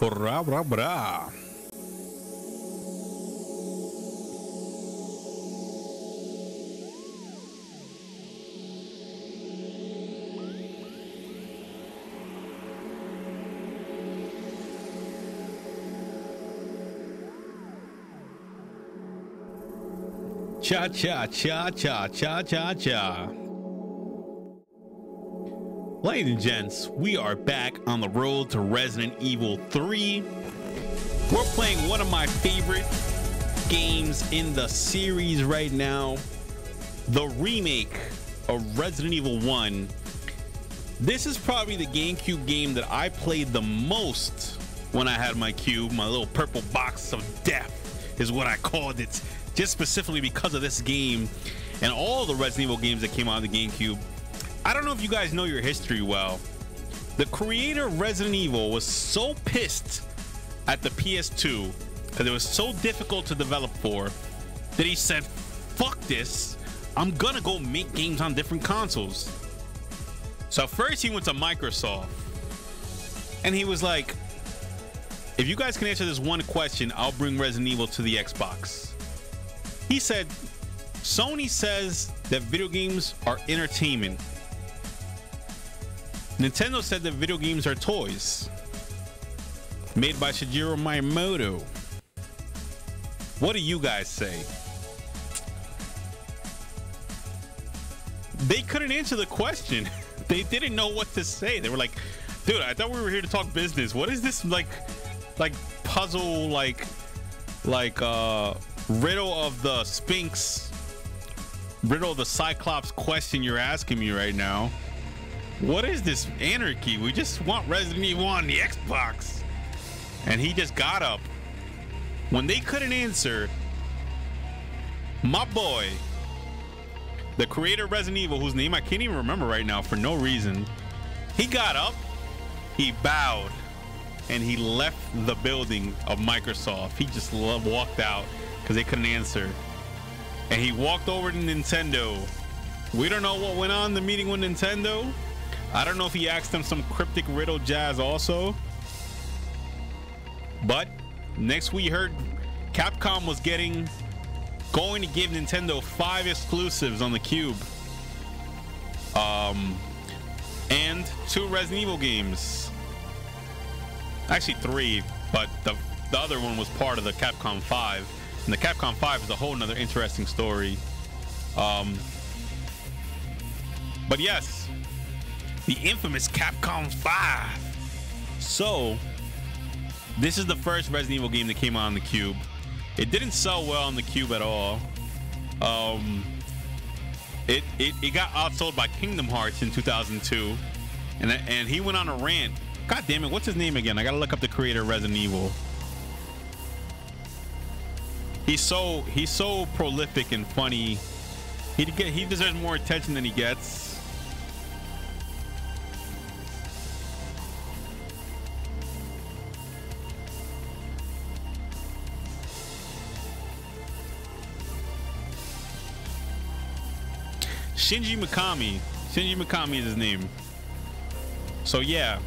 Bra, bra, bra. Cha cha cha cha cha cha cha. Ladies and gents, we are back on the road to Resident Evil 3. We're playing one of my favorite games in the series right now, the remake of Resident Evil 1. This is probably the GameCube game that I played the most when I had my cube. My little purple box of death is what I called it, just specifically because of this game and all the Resident Evil games that came out of the GameCube. I don't know if you guys know your history well. The creator of Resident Evil was so pissed at the PS2 because it was so difficult to develop for that he said, fuck this, I'm gonna go make games on different consoles. So first he went to Microsoft and he was like, if you guys can answer this one question, I'll bring Resident Evil to the Xbox. He said, Sony says that video games are entertainment. Nintendo said that video games are toys. Made by Shigeru Miyamoto. What do you guys say? They couldn't answer the question. They didn't know what to say. They were like, dude, I thought we were here to talk business. What is this like puzzle, like riddle of the Sphinx, riddle of the Cyclops question you're asking me right now? What is this anarchy? We just want Resident Evil on the Xbox. And he just got up. When they couldn't answer, my boy, the creator of Resident Evil, whose name I can't even remember right now for no reason, he got up, he bowed, and he left the building of Microsoft. He just walked out because they couldn't answer. And he walked over to Nintendo. We don't know what went on in the meeting with Nintendo. I don't know if he asked them some cryptic riddle jazz also. But next we heard Capcom was going to give Nintendo 5 exclusives on the Cube. And 2 Resident Evil games. Actually 3, but the other one was part of the Capcom 5. And the Capcom 5 is a whole nother interesting story. But yes, the infamous Capcom 5. So this is the first Resident Evil game that came out on the Cube. It didn't sell well on the Cube at all. It got outsold by Kingdom Hearts in 2002, and he went on a rant. God damn it, what's his name again? I gotta look up the creator of Resident Evil. He's so prolific and funny. He deserves more attention than he gets. Shinji Mikami is his name. So yeah,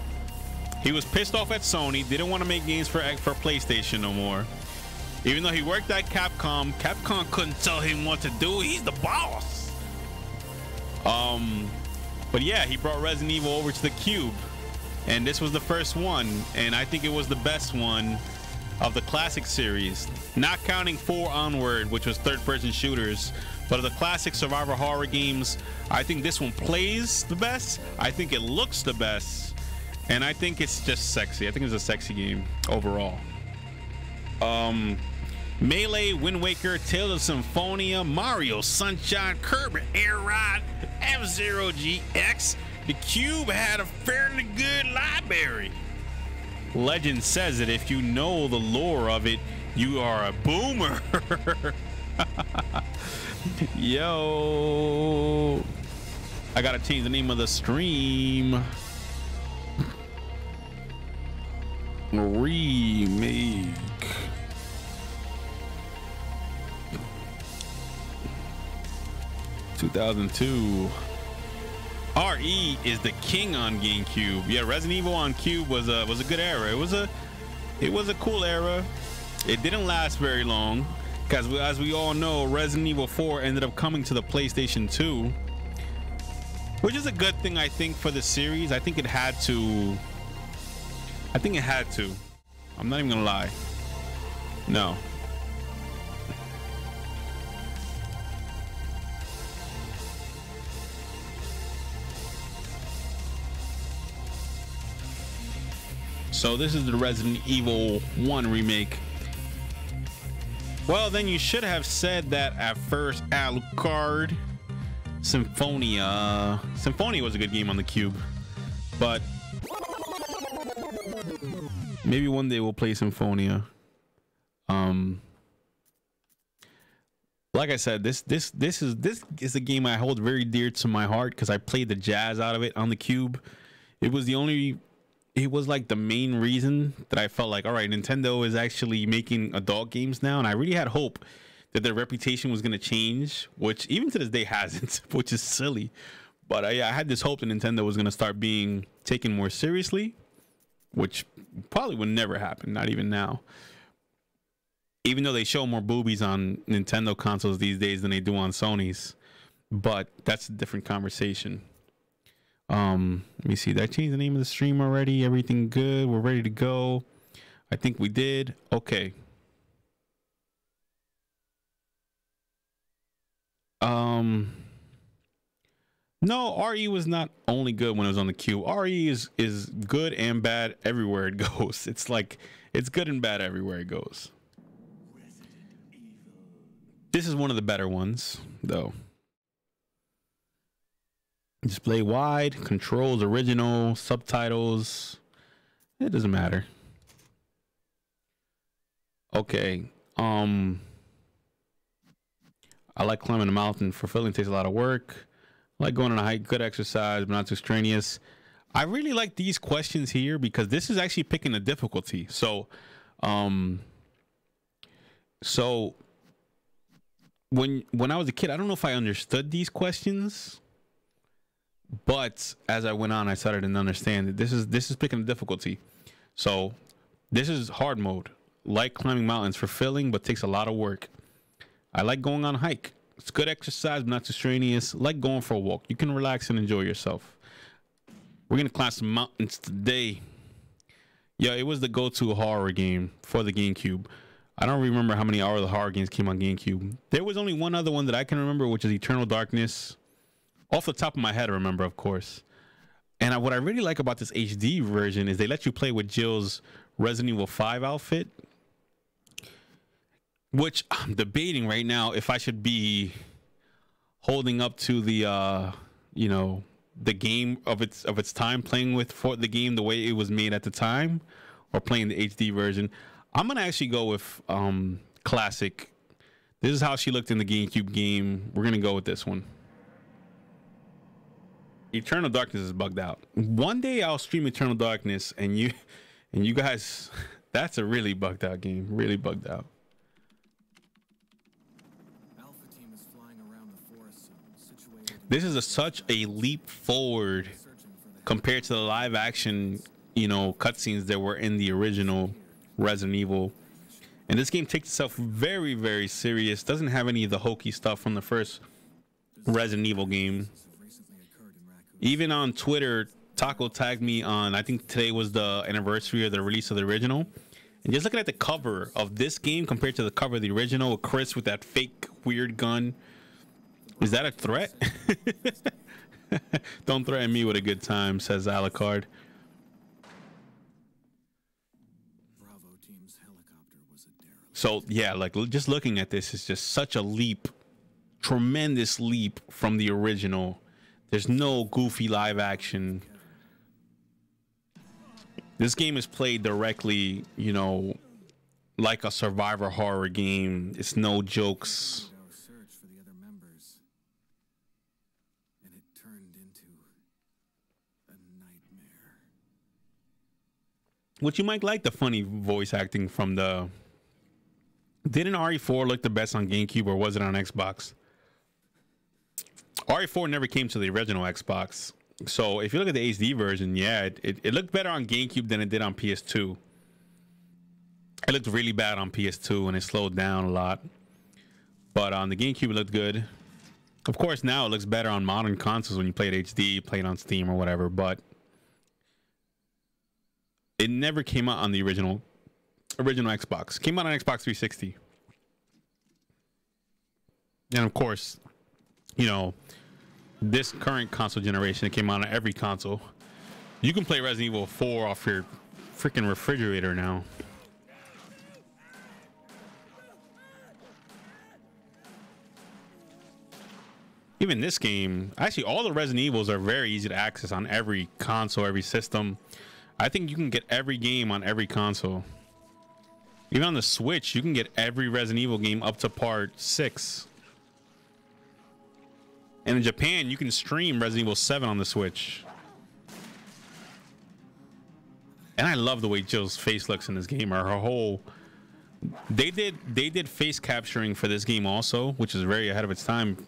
he was pissed off at Sony, didn't want to make games for PlayStation no more. Even though he worked at Capcom, Capcom couldn't tell him what to do. He's the boss. But yeah, he brought Resident Evil over to the Cube, and this was the first one, and I think it was the best one of the classic series, not counting 4 onward, which was third-person shooters. But of the classic survivor horror games, I think this one plays the best. I think it looks the best, and I think it's just sexy. I think it's a sexy game overall. Melee, Wind Waker, Tales of Symphonia, Mario, Sunshine, Kirby, Air Ride, F-Zero GX. The Cube had a fairly good library. Legend says that if you know the lore of it, you are a boomer. Yo, I gotta change the name of the stream. Remake. (2002). RE is the king on GameCube. Yeah, Resident Evil on Cube was a good era. It was a It was a cool era. It didn't last very long because, as we all know, Resident Evil 4 ended up coming to the PlayStation 2, which is a good thing, I think, for the series. I think it had to. I'm not even gonna lie. No. So this is the Resident Evil 1 remake. Well, then you should have said that at first. Alucard. Symphonia. Symphonia was a good game on the Cube, but maybe one day we'll play Symphonia. Like I said, this is a game I hold very dear to my heart because I played the jazz out of it on the Cube. It was like the main reason that I felt like, all right, Nintendo is actually making adult games now, and I really had hope that their reputation was going to change, which even to this day hasn't, which is silly. But I had this hope that Nintendo was going to start being taken more seriously, which probably would never happen, not even now. Even though they show more boobies on Nintendo consoles these days than they do on Sony's, but that's a different conversation. Let me see. Did I change the name of the stream already? Everything good? We're ready to go. I think we did. Okay. No, RE was not only good when it was on the Cube. RE is good and bad everywhere it goes. It's like it's good and bad everywhere it goes. This is one of the better ones, though. Display wide, controls original, subtitles. It doesn't matter. Okay. I like climbing a mountain. Fulfilling, takes a lot of work. I like going on a hike, good exercise, but not too strenuous. I really like these questions here because this is actually picking the difficulty. So when I was a kid, I don't know if I understood these questions, but as I went on, I started to understand that this is picking the difficulty. So this is hard mode. Like climbing mountains, fulfilling, but takes a lot of work. I like going on a hike. It's good exercise, but not too strenuous. Like going for a walk. You can relax and enjoy yourself. We're gonna climb some mountains today. Yeah, it was the go-to horror game for the GameCube. I don't remember how many hours the horror games came on GameCube. There was only one other one that I can remember, which is Eternal Darkness. Off the top of my head, I remember, of course. And what I really like about this HD version is they let you play with Jill's Resident Evil 5 outfit, which I'm debating right now if I should be holding up to the the game of its time, playing with for the game the way it was made at the time, or playing the HD version. I'm gonna actually go with classic. This is how she looked in the GameCube game. We're gonna go with this one. Eternal Darkness is bugged out. One day I'll stream Eternal Darkness, and you guys, that's a really bugged out game. Really bugged out. This is such a leap forward compared to the live action, cutscenes that were in the original Resident Evil. And this game takes itself very, very serious. Doesn't have any of the hokey stuff from the first Resident Evil game. Even on Twitter, Taco tagged me on, I think today was the anniversary of the release of the original. And just looking at the cover of this game compared to the cover of the original, with Chris with that fake weird gun. Is that a threat? Don't threaten me with a good time, says Alucard. So yeah, like just looking at this is just such a leap, tremendous leap from the original. There's no goofy live action. This game is played directly, like a survivor horror game. It's no jokes. Which you might like the funny voice acting from the... Didn't RE4 look the best on GameCube, or was it on Xbox? RE4 never came to the original Xbox. So if you look at the HD version, yeah, it looked better on GameCube than it did on PS2. It looked really bad on PS2 and it slowed down a lot. But on the GameCube, it looked good. Of course, now it looks better on modern consoles when you play it HD, play it on Steam or whatever. But it never came out on the original Xbox. Came out on Xbox 360. And of course, you know, this current console generation, it came out on every console. You can play Resident Evil 4 off your freaking refrigerator now. Even this game, actually all the Resident Evils are very easy to access on every console, every system. I think you can get every game on every console. Even on the Switch, you can get every Resident Evil game up to part 6. And in Japan, you can stream Resident Evil 7 on the Switch. And I love the way Jill's face looks in this game, or her whole... They did face capturing for this game also, which is very ahead of its time.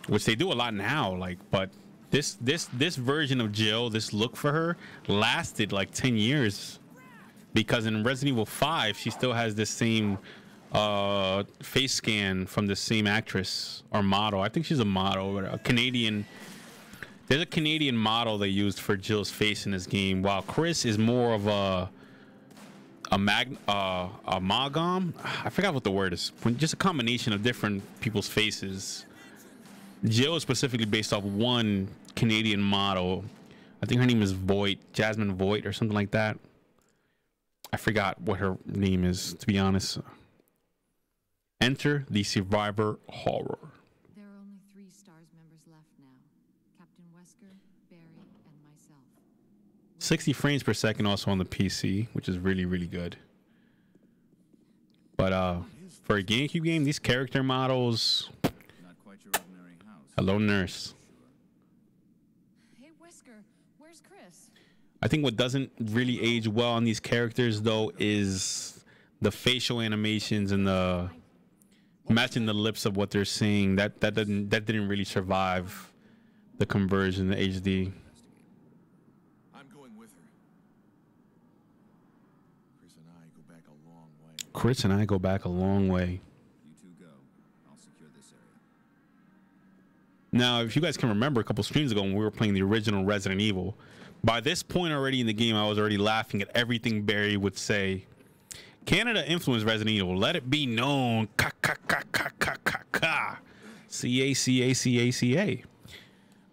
Which they do a lot now, like, but this version of Jill, this look for her lasted like 10 years, because in Resident Evil 5 she still has this same face scan from the same actress or model. I think she's a model, or a Canadian. There's a Canadian model they used for Jill's face in this game, while Chris is more of a amalgam. I forgot what the word is. Just a combination of different people's faces. Jill is specifically based off one Canadian model. I think her name is Voight, Jasmine Voight or something like that. I forgot what her name is, to be honest. Enter the Survivor Horror. There are only 3 STARS members left now. Captain Wesker, Barry, and myself. 60 frames per second also on the PC, which is really, really good. But for a GameCube game, these character models... Not quite your ordinary house. Hello, nurse. Hey, Wesker, where's Chris? I think what doesn't really age well on these characters, though, is the facial animations and the matching the lips of what they're saying. That didn't really survive the conversion to HD. I'm going with her. Chris and I go back a long way. Chris and I go back a long way. You two go. I'll secure this area. Now, if you guys can remember a couple streams ago when we were playing the original Resident Evil, by this point already in the game, I was already laughing at everything Barry would say. Canada influenced Resident Evil. Let it be known. Ka ka ka ka ka ka ka. CACACACA.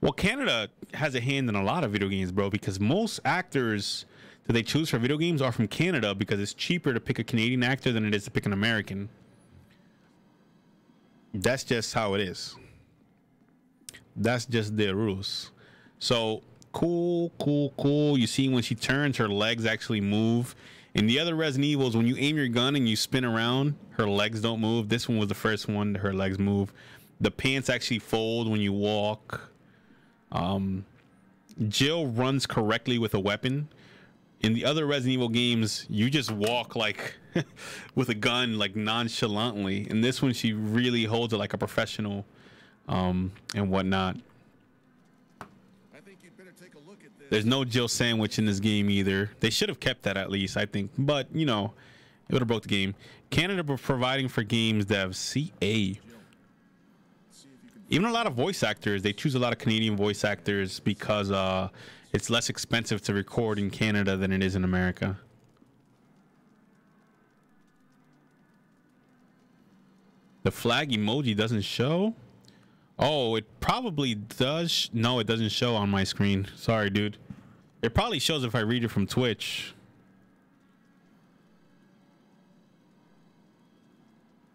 Well, Canada has a hand in a lot of video games, bro, because most actors that they choose for video games are from Canada, because it's cheaper to pick a Canadian actor than it is to pick an American. That's just how it is. That's just their rules. So cool. You see when she turns, her legs actually move. In the other Resident Evils, when you aim your gun and you spin around, her legs don't move. This one was the first one her legs move. The pants actually fold when you walk. Jill runs correctly with a weapon. In the other Resident Evil games, you just walk like with a gun, like nonchalantly. In this one, she really holds it like a professional, and whatnot. I think you'd better take a look at this. There's no Jill sandwich in this game either. They should have kept that at least, I think. But, you know, it would have broke the game. Canada providing for games devs. CA. Even a lot of voice actors, they choose a lot of Canadian voice actors because it's less expensive to record in Canada than it is in America. The flag emoji doesn't show? Oh, it probably does. No, it doesn't show on my screen. Sorry, dude. It probably shows if I read it from Twitch.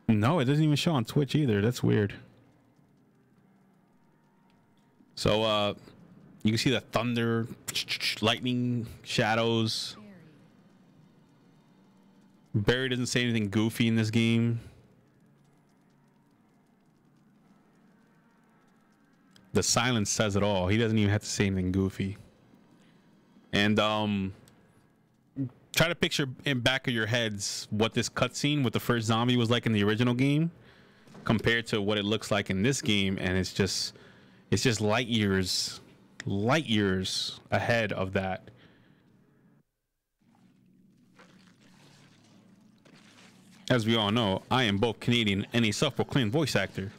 No, it doesn't even show on Twitch either. That's weird. So, you can see the thunder, lightning, shadows. Barry doesn't say anything goofy in this game. The silence says it all. He doesn't even have to say anything goofy. And try to picture in back of your heads what this cutscene with the first zombie was like in the original game compared to what it looks like in this game, and it's just light years ahead of that. As we all know, I am both Canadian and a self-proclaimed voice actor.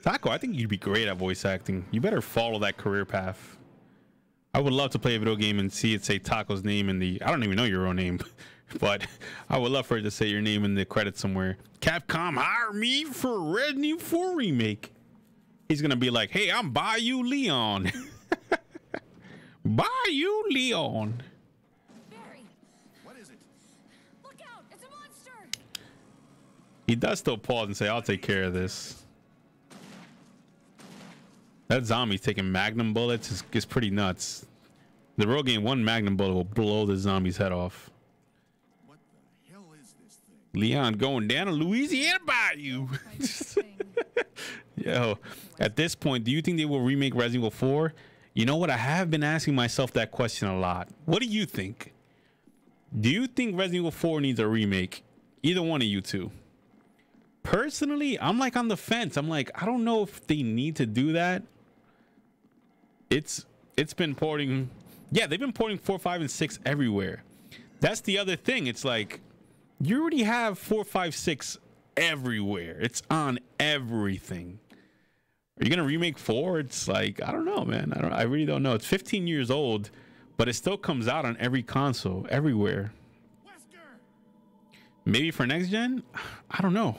Taco, I think you'd be great at voice acting. You better follow that career path. I would love to play a video game and see it say Taco's name in the... I don't even know your own name, but I would love for it to say your name in the credits somewhere. Capcom, hire me for Resident Evil 4 remake. He's going to be like, hey, I'm Bayou Leon. Bayou Leon. Barry, What is it? look out! It's a monster! He does still pause and say, I'll take care of this. That zombie taking magnum bullets is pretty nuts. The real game, one magnum bullet will blow the zombie's head off. What the hell is this thing? Leon going down to Louisiana Bayou. Yo, at this point, do you think they will remake Resident Evil 4? You know what? I have been asking myself that question a lot. What do you think? Do you think Resident Evil 4 needs a remake? Either one of you two. Personally, I'm like on the fence. I'm like, I don't know if they need to do that. It's been porting. Yeah, they've been porting 4, 5, and 6 everywhere. That's the other thing. It's like you already have 4, 5, 6 everywhere. It's on everything. Are you gonna remake 4? It's like, I don't know, man. I really don't know. It's 15 years old, but it still comes out on every console, everywhere. Wesker! Maybe for next gen? I don't know.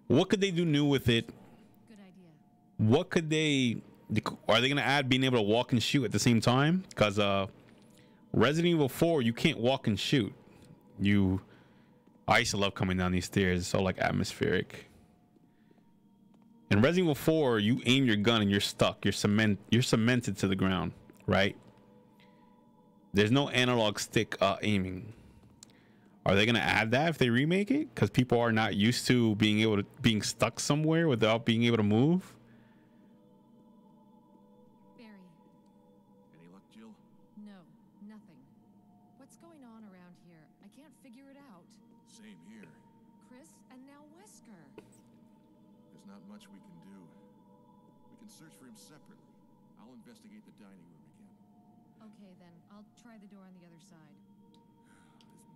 What could they do new with it? Good idea. What could they... Are they gonna add being able to walk and shoot at the same time? Because Resident Evil 4, you can't walk and shoot. I used to love coming down these stairs. It's so like atmospheric. In Resident Evil 4, you aim your gun and you're stuck. You're cemented to the ground, right? There's no analog stick aiming. Are they gonna add that if they remake it? Because people are not used to being stuck somewhere without being able to move. Barry, Any luck, Jill? no, nothing. What's going on around here? I can't figure it out. Same here. Chris and now Wesker. There's not much we can do. We can search for him separately. I'll investigate the dining room again. Okay, then I'll try the door on the other side. This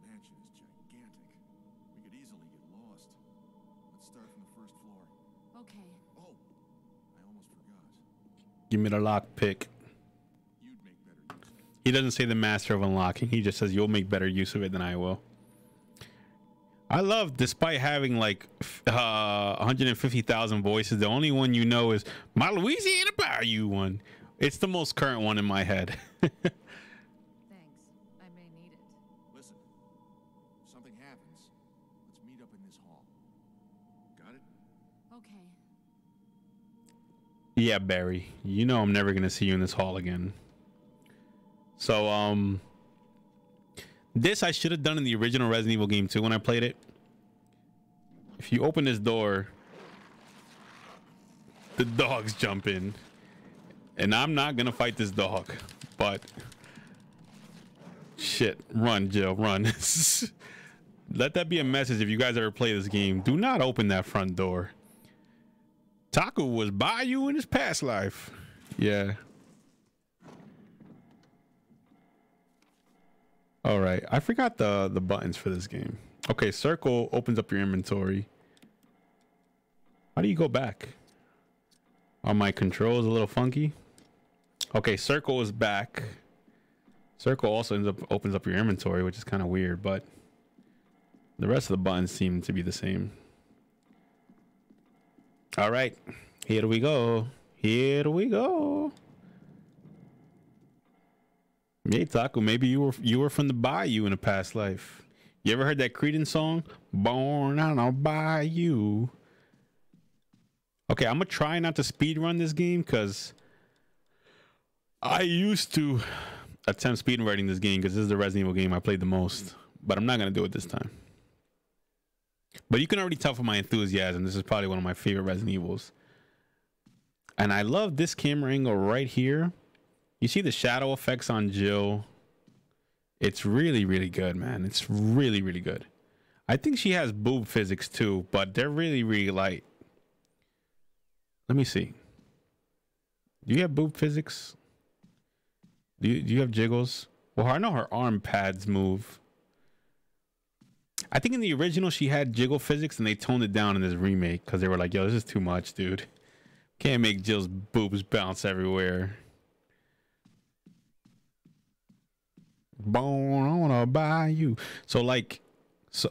mansion is gigantic. We could easily get lost. Let's start from the first floor. Okay. Oh, I almost forgot. Give me the lockpick. You'd make better use of it. He doesn't say the master of unlocking. He just says you'll make better use of it than I will. I love, despite having like 150,000 voices, the only one you know is my Louisiana Bayou one. It's the most current one in my head. Thanks. I may need it. Listen, if something happens, let's meet up in this hall. Got it? Okay. Yeah, Barry. You know I'm never gonna see you in this hall again. So, this I should have done in the original Resident Evil game too when I played it. If you open this door, the dogs jump in. And I'm not gonna fight this dog, but shit, run, Jill, run. Let that be a message if you guys ever play this game. Do not open that front door. Taco was Bayou in his past life. Yeah. All right, I forgot the buttons for this game. Okay, circle opens up your inventory. How do you go back? Are my controls a little funky? Okay, circle is back. Circle also opens up your inventory, which is kind of weird, but the rest of the buttons seem to be the same. All right, here we go. Here we go. Hey Taco, maybe you were from the Bayou in a past life. You ever heard that Creedence song? Born on a Bayou. Okay, I'm gonna try not to speed run this game because I used to attempt speed running this game because this is the Resident Evil game I played the most, but I'm not gonna do it this time. But you can already tell from my enthusiasm, this is probably one of my favorite Resident Evils. And I love this camera angle right here. You see the shadow effects on Jill. It's really, really good, man. It's really, really good. I think she has boob physics too, but they're really, really light. Let me see. Do you have boob physics? Do you have jiggles? Well, I know her arm pads move. I think in the original she had jiggle physics, and they toned it down in this remake because they were like, "Yo, this is too much, dude. Can't make Jill's boobs bounce everywhere." Bone, I wanna buy you. So like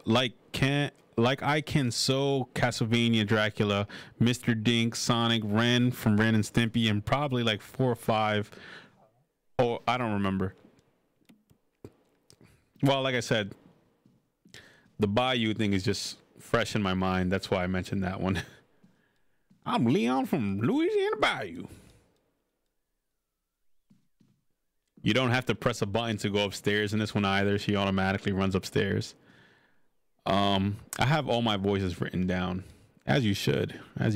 I can Castlevania, Dracula, Mr. Dink, Sonic, Ren from Ren and Stimpy, and probably like 4 or 5. Oh, I don't remember. Well, like I said, the Bayou thing is just fresh in my mind. That's why I mentioned that one. I'm Leon from Louisiana Bayou. You don't have to press a button to go upstairs in this one either. She automatically runs upstairs. I have all my voices written down, as you should. I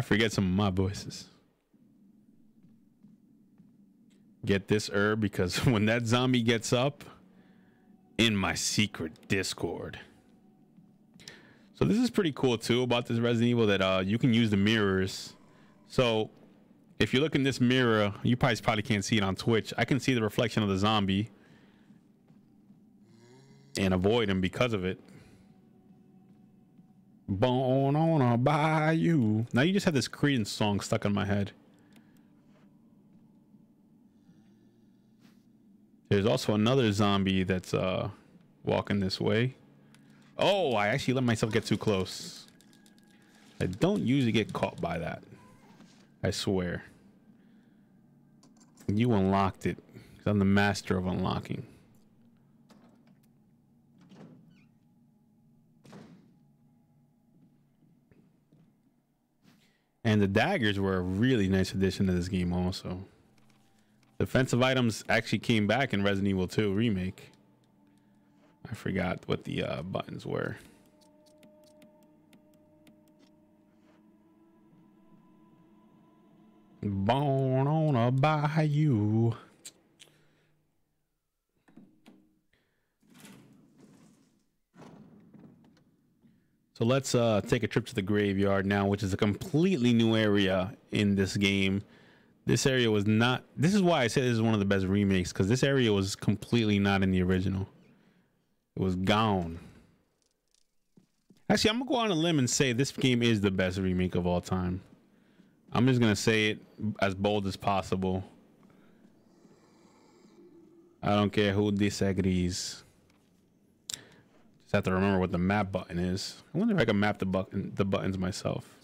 forget some of my voices. Get this herb because when that zombie gets up in my secret Discord. So this is pretty cool too about this Resident Evil, that you can use the mirrors. So if you look in this mirror, you probably can't see it on Twitch. I can see the reflection of the zombie and avoid him because of it. Born on a bayou. Now you just have this Creedence song stuck in my head. There's also another zombie that's walking this way. Oh, I actually let myself get too close. I don't usually get caught by that. I swear. You unlocked it. 'Cause I'm the master of unlocking. And the daggers were a really nice addition to this game also. Defensive items actually came back in Resident Evil 2 Remake. I forgot what the buttons were. Born on a bayou. So let's take a trip to the graveyard now, which is a completely new area in this game. This area was not... This is why I said this is one of the best remakes, because this area was completely not in the original. It was gone. Actually, I'm going to go on a limb and say this game is the best remake of all time. I'm just going to say it as bold as possible. I don't care who disagrees. Just have to remember what the map button is. I wonder if I can map the buttons myself.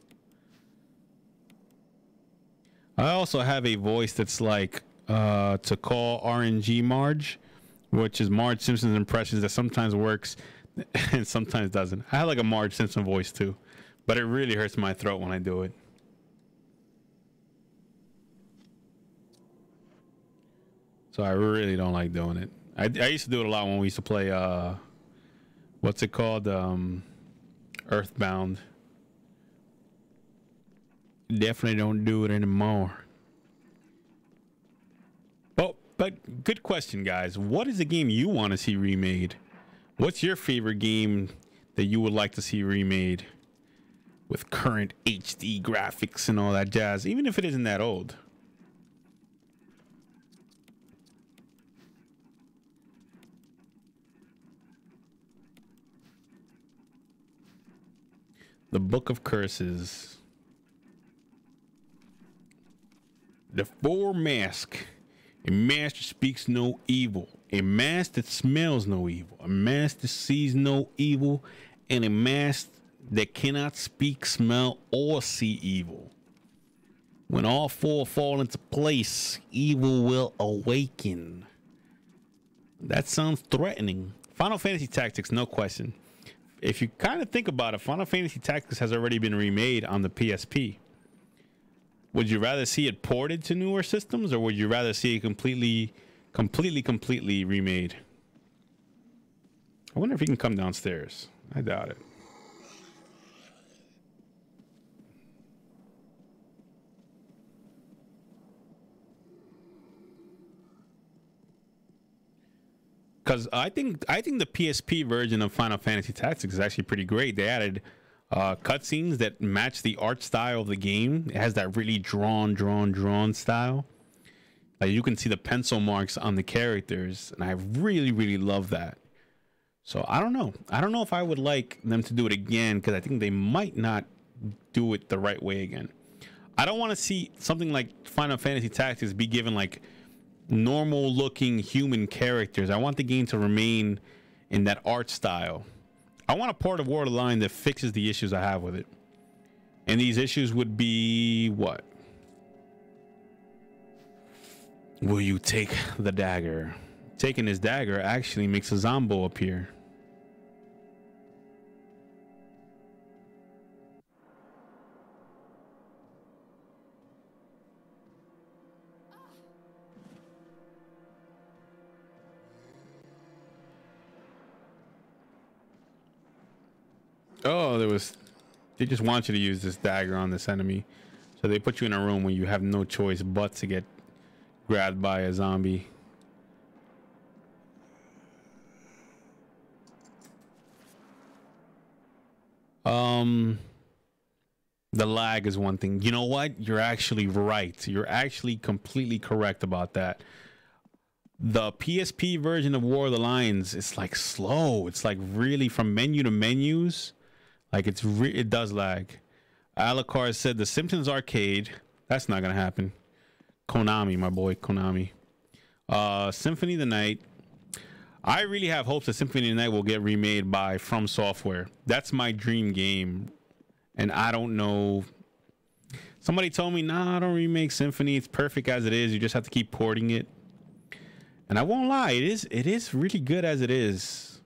I also have a voice that's like to call RNG Marge, which is Marge Simpson's impressions, that sometimes works and sometimes doesn't. I have like a Marge Simpson voice too, but it really hurts my throat when I do it. So I really don't like doing it. I used to do it a lot when we used to play what's it called? Earthbound. Definitely don't do it anymore. Oh, but good question, guys. What is the game you want to see remade? What's your favorite game that you would like to see remade with current HD graphics and all that jazz, even if it isn't that old? The Book of Curses. The four mask. A mask that speaks no evil. A mask that smells no evil. A mask that sees no evil. And a mask that cannot speak, smell, or see evil. When all four fall into place, evil will awaken. That sounds threatening. Final Fantasy Tactics, no question. If you kind of think about it, Final Fantasy Tactics has already been remade on the PSP. Would you rather see it ported to newer systems, or would you rather see it completely remade? I wonder if he can come downstairs. I doubt it. Because I think the PSP version of Final Fantasy Tactics is actually pretty great. They added cutscenes that match the art style of the game. It has that really drawn style. Like you can see the pencil marks on the characters, and I really, really love that. So I don't know. I don't know if I would like them to do it again, because I think they might not do it the right way again. I don't want to see something like Final Fantasy Tactics be given like normal looking human characters. I want the game to remain in that art style. I want a part of War of the Line that fixes the issues I have with it. And these issues would be what? Will you take the dagger? Taking his dagger actually makes a Zombo appear. Oh, they just want you to use this dagger on this enemy. So they put you in a room where you have no choice but to get grabbed by a zombie. The lag is one thing. You know what? You're actually right. You're actually completely correct about that. The PSP version of War of the Lions, it's like slow. It's like really from menu to menus. Like it does lag. Alucard said the Simpsons arcade. That's not gonna happen. Konami, my boy, Konami. Symphony of the Night. I really have hopes that Symphony of the Night will get remade by From Software. That's my dream game. And I don't know. Somebody told me, nah, don't remake Symphony. It's perfect as it is. You just have to keep porting it. And I won't lie, it is really good as it is.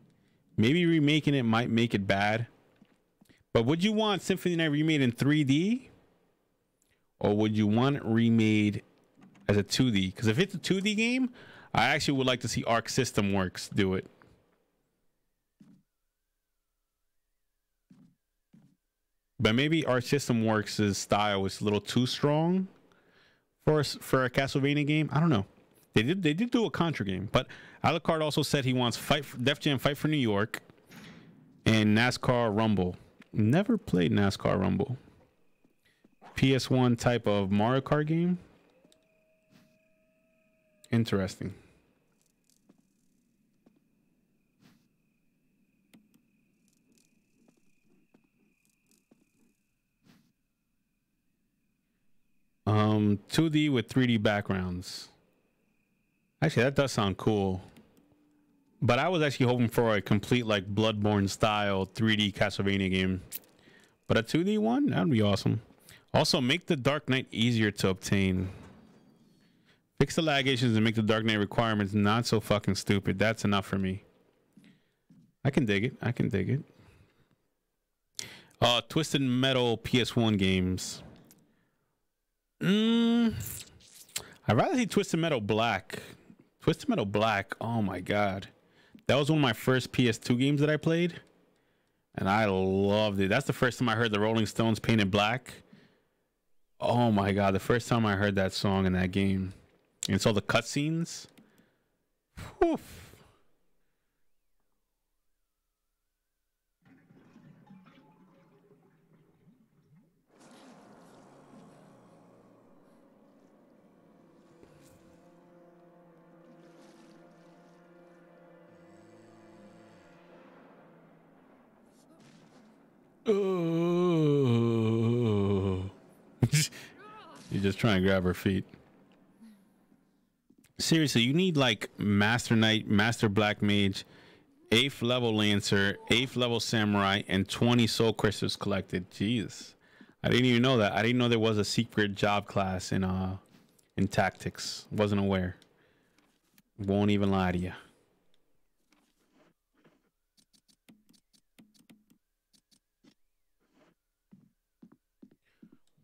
Maybe remaking it might make it bad. But would you want Symphony of the Night remade in 3D? Or would you want it remade as a 2D? Because if it's a 2D game, I actually would like to see Arc System Works do it. But maybe Arc System Works' style is a little too strong for a Castlevania game. I don't know. They did do a Contra game, but Alucard also said he wants Def Jam Fight for New York and NASCAR Rumble. Never played NASCAR Rumble. PS1 type of Mario Kart game. Interesting. Um, 2D with 3D backgrounds. Actually, that does sound cool. But I was actually hoping for a complete like Bloodborne style 3D Castlevania game. But a 2D one, that would be awesome. Also, make the Dark Knight easier to obtain. Fix the lag issues and make the Dark Knight requirements not so fucking stupid. That's enough for me. I can dig it. I can dig it. Twisted Metal PS1 games. I'd rather see Twisted Metal Black. Twisted Metal Black. Oh my god. That was one of my first PS2 games that I played. And I loved it. That's the first time I heard the Rolling Stones Painted Black. Oh my god. The first time I heard that song in that game. And saw the cutscenes. Whew. Oh. You just try and grab her feet. Seriously, you need like Master Knight, Master Black Mage, 8th level Lancer, 8th level Samurai, and 20 Soul Crystals collected. Jeez. I didn't even know that. I didn't know there was a secret job class in Tactics. Wasn't aware. Won't even lie to you.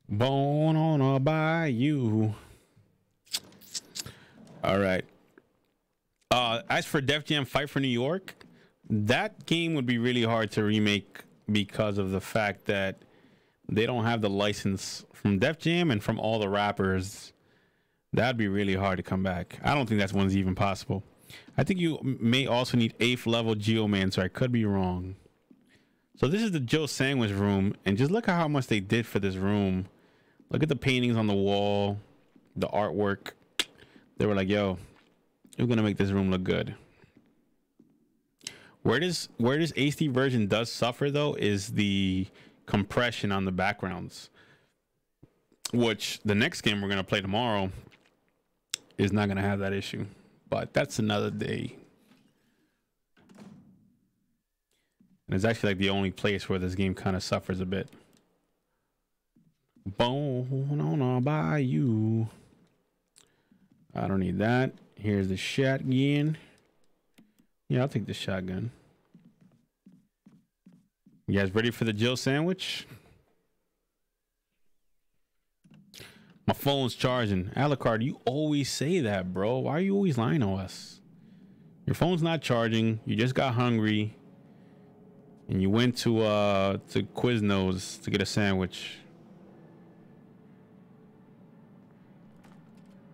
Born on a bayou. All right. As for Def Jam Fight for New York, that game would be really hard to remake because of the fact that they don't have the license from Def Jam and from all the rappers. That'd be really hard to come back. I don't think that one's even possible. I think you may also need 8th level Geomancer. I could be wrong. So this is the Joe Sandwich room, and just look at how much they did for this room. Look at the paintings on the wall, the artwork. They were like, yo, we're gonna make this room look good. Where this HD version does suffer though is the compression on the backgrounds, which the next game we're gonna play tomorrow is not gonna have that issue, but that's another day. And it's actually like the only place where this game kind of suffers a bit. Bone on a bayou. I don't need that. Here's the shotgun. Yeah, I'll take the shotgun. You guys ready for the Jill sandwich? My phone's charging. Alucard, you always say that, bro. Why are you always lying to us? Your phone's not charging. You just got hungry. And you went to Quiznos to get a sandwich.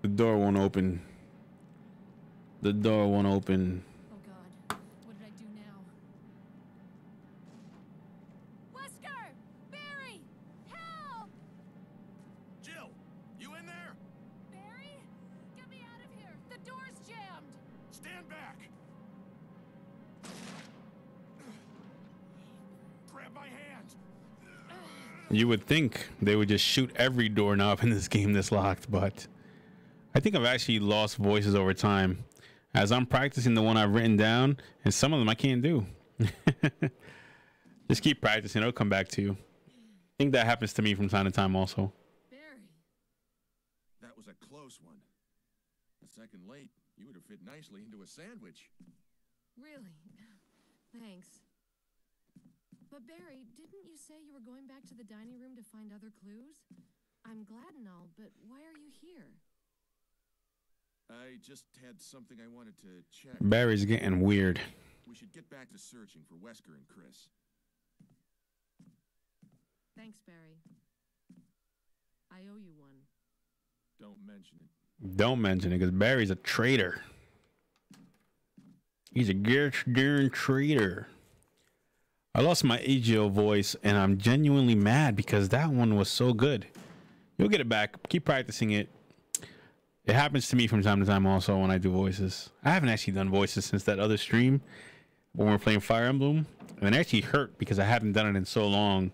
The door won't open. The door won't open. Oh God, what did I do now? Wesker! Barry! Help! Jill, you in there? Barry? Get me out of here! The door's jammed! Stand back. Grab my hand. You would think they would just shoot every doorknob in this game that's locked, but I think I've actually lost voices over time as I'm practicing the one I've written down, and some of them I can't do. Just keep practicing, it'll come back to you. I think that happens to me from time to time also. Barry! That was a close one. A second late, you would have fit nicely into a sandwich. Really? Thanks. But Barry, didn't you say you were going back to the dining room to find other clues? I'm glad and all, but why are you here? I just had something I wanted to check. Barry's getting weird. We should get back to searching for Wesker and Chris. Thanks, Barry. I owe you one. Don't mention it. Don't mention it, because Barry's a traitor. He's a darn traitor. I lost my AGO voice, and I'm genuinely mad because that one was so good. You'll get it back. Keep practicing it. It happens to me from time to time also when I do voices. I haven't actually done voices since that other stream when we were playing Fire Emblem. And it actually hurt because I haven't done it in so long.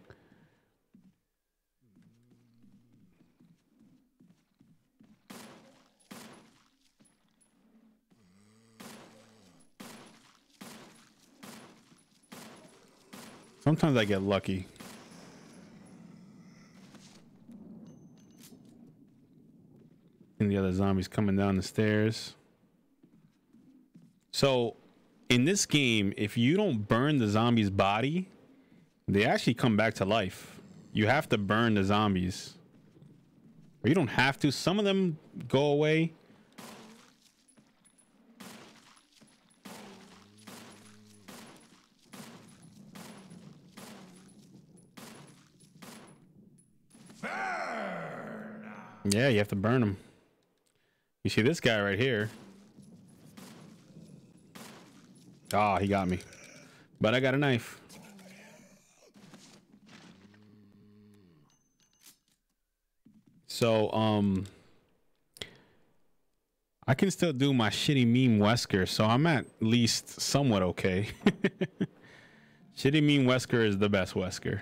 Sometimes I get lucky. And the other zombies coming down the stairs. So in this game, if you don't burn the zombie's body, they actually come back to life. You have to burn the zombies. Or you don't have to. Some of them go away. Burn! Yeah, you have to burn them. You see this guy right here. Ah, he got me. But I got a knife. So, I can still do my shitty meme Wesker, so I'm at least somewhat okay. Shitty meme Wesker is the best Wesker.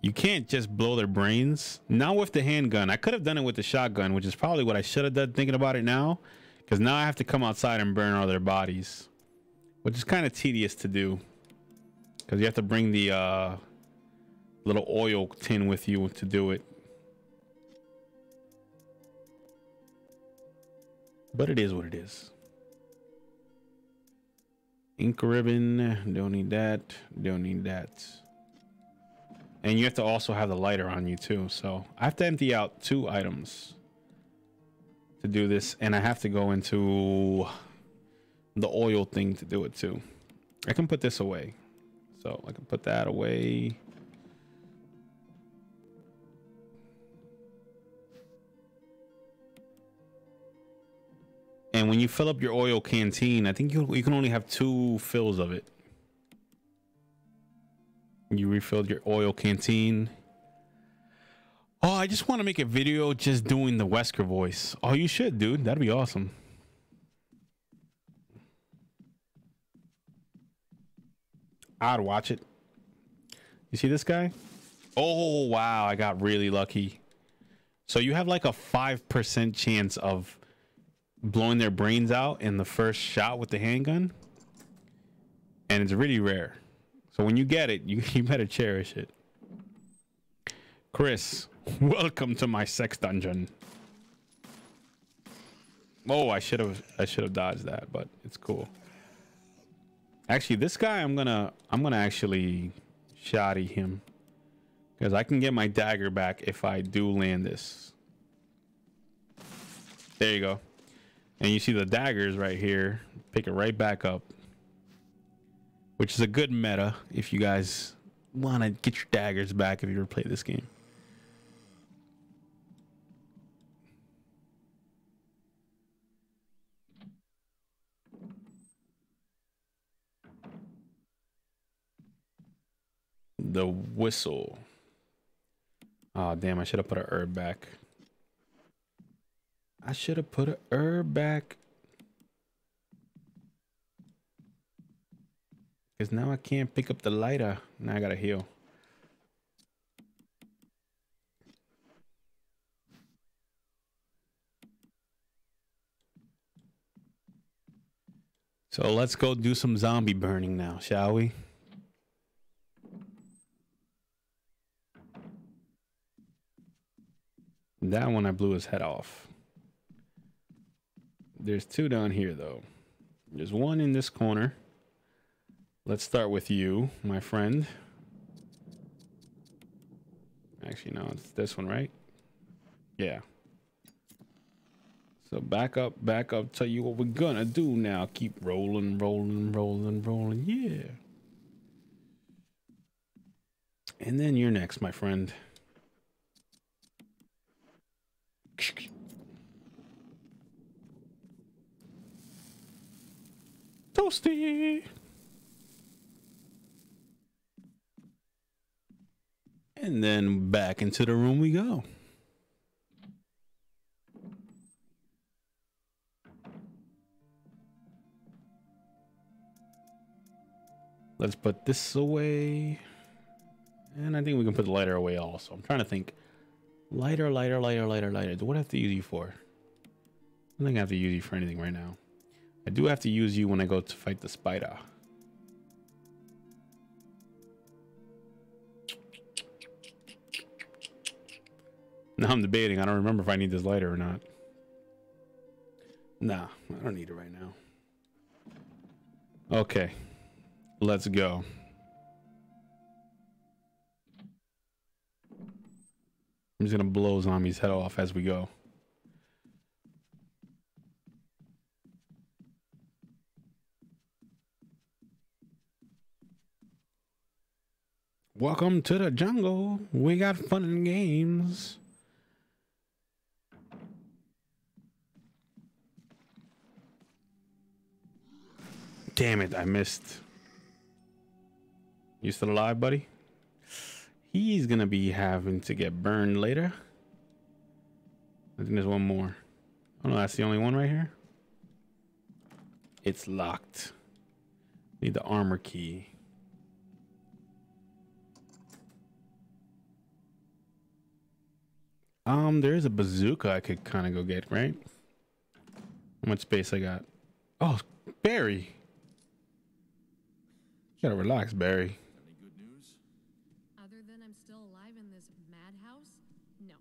You can't just blow their brains. Not with the handgun. I could have done it with the shotgun, which is probably what I should have done thinking about it now. Because now I have to come outside and burn all their bodies. Which is kind of tedious to do. Because you have to bring the little oil tin with you to do it. But it is what it is. Ink ribbon. Don't need that. Don't need that. And you have to also have the lighter on you too. So I have to empty out 2 items to do this. And I have to go into the oil thing to do it too. I can put this away. So I can put that away. And when you fill up your oil canteen, I think you can only have 2 fills of it. You refilled your oil canteen. Oh, I just want to make a video just doing the Wesker voice. Oh, you should, dude. That'd be awesome. I'd watch it. You see this guy? Oh, wow. I got really lucky. So you have like a 5% chance of blowing their brains out in the first shot with the handgun. And it's really rare. So when you get it, you better cherish it. Chris, welcome to my sex dungeon. Oh, I should have dodged that, but it's cool. Actually, this guy I'm gonna actually shoddy him. Because I can get my dagger back if I do land this. There you go. And you see the daggers right here. Pick it right back up. Which is a good meta if you guys want to get your daggers back if you ever play this game. The whistle. Oh, damn. I should have put a herb back. I should have put a herb back. Because now I can't pick up the lighter. Now I gotta heal. So let's go do some zombie burning now, shall we? That one I blew his head off. There's two down here though. There's one in this corner. Let's start with you, my friend. Actually, no, it's this one, right? Yeah. So back up, back up. Tell you what we're gonna do now. Keep rolling, rolling, rolling, rolling. Yeah. And then you're next, my friend. Toasty. And then back into the room we go. Let's put this away. And I think we can put the lighter away also. I'm trying to think. Lighter, lighter, lighter, lighter, lighter. What do I have to use you for? I don't think I have to use you for anything right now. I do have to use you when I go to fight the spider. Now I'm debating. I don't remember if I need this lighter or not. Nah, I don't need it right now. Okay. Let's go. I'm just gonna blow Zombie's head off as we go. Welcome to the jungle. We got fun and games. Damn it, I missed. You still alive, buddy? He's gonna be having to get burned later. I think there's one more. Oh no, that's the only one right here. It's locked. Need the armor key. There's a bazooka I could kind of go get, right? How much space I got? Oh, Barry. You gotta relax, Barry. Any good news? Other than I'm still alive in this madhouse? No.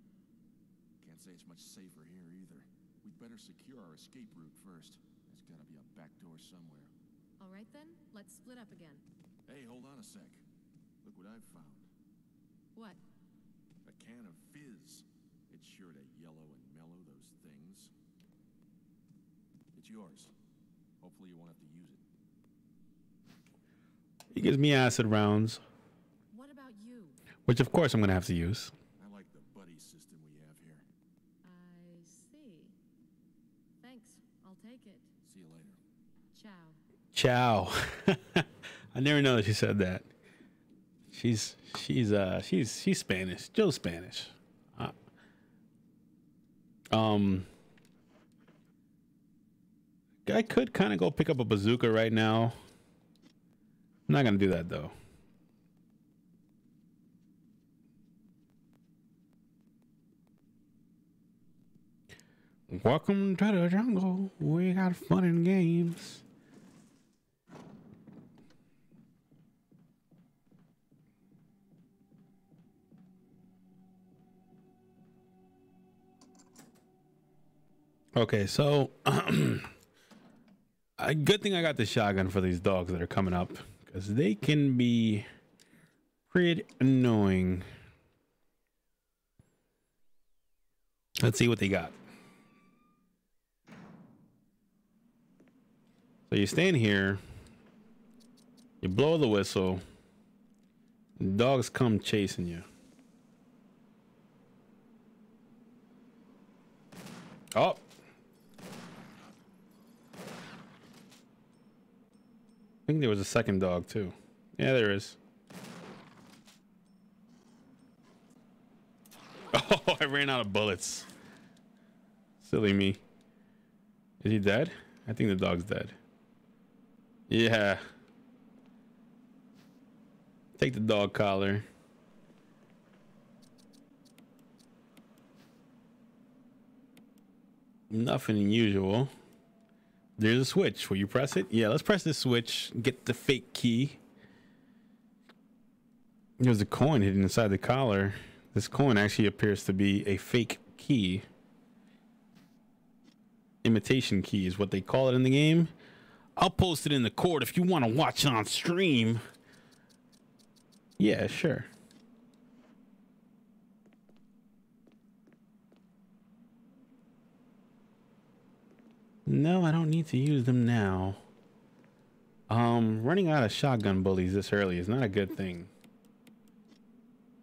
Can't say it's much safer here either. We'd better secure our escape route first. There's gotta be a back door somewhere. All right then, let's split up again. Hey, hold on a sec. Look what I've found. What? A can of fizz. It's sure to yellow and mellow those things. It's yours. Hopefully you won't have to use it. He gives me acid rounds, What about you? which of course I'm gonna have to use. I like the buddy system we have here. I see. Thanks. I'll take it. See you later. Ciao. Ciao. I never know that she said that. She's Spanish. Joe's Spanish. I could kind of go pick up a bazooka right now. I'm not gonna do that though. Welcome to the jungle. We got fun and games. Okay, so a good thing I got the shotgun for these dogs that are coming up, because they can be pretty annoying. Let's see what they got. So you stand here, you blow the whistle, dogs come chasing you. Oh. I think there was a second dog too. Yeah, there is. Oh, I ran out of bullets. Silly me. Is he dead? I think the dog's dead. Yeah. Take the dog collar. Nothing unusual. There's a switch. Will you press it? Yeah, let's press this switch. Get the fake key. There's a coin hidden inside the collar. This coin actually appears to be a fake key. Imitation key is what they call it in the game. I'll post it in the court if you want to watch it on stream. Yeah, sure. No, I don't need to use them now. Running out of shotgun bullies this early is not a good thing.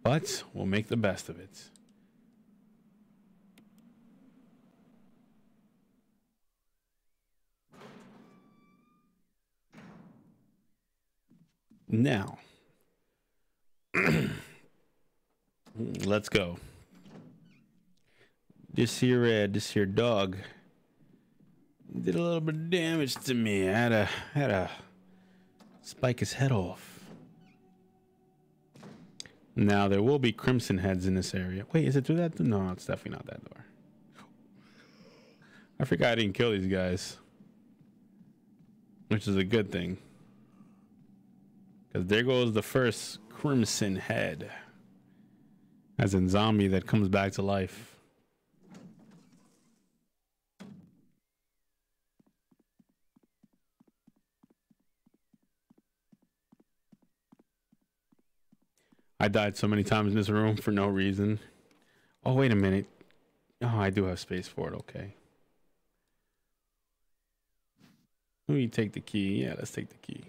But we'll make the best of it. Now, let's go. This here dog did a little bit of damage to me. I had to spike his head off. Now there will be crimson heads in this area. Wait, is it through that? No, it's definitely not that door. I forgot I didn't kill these guys, which is a good thing, because there goes the first crimson head, as in zombie that comes back to life. I died so many times in this room for no reason. Oh, wait a minute. Oh, I do have space for it. Okay. Let me take the key. Yeah, let's take the key.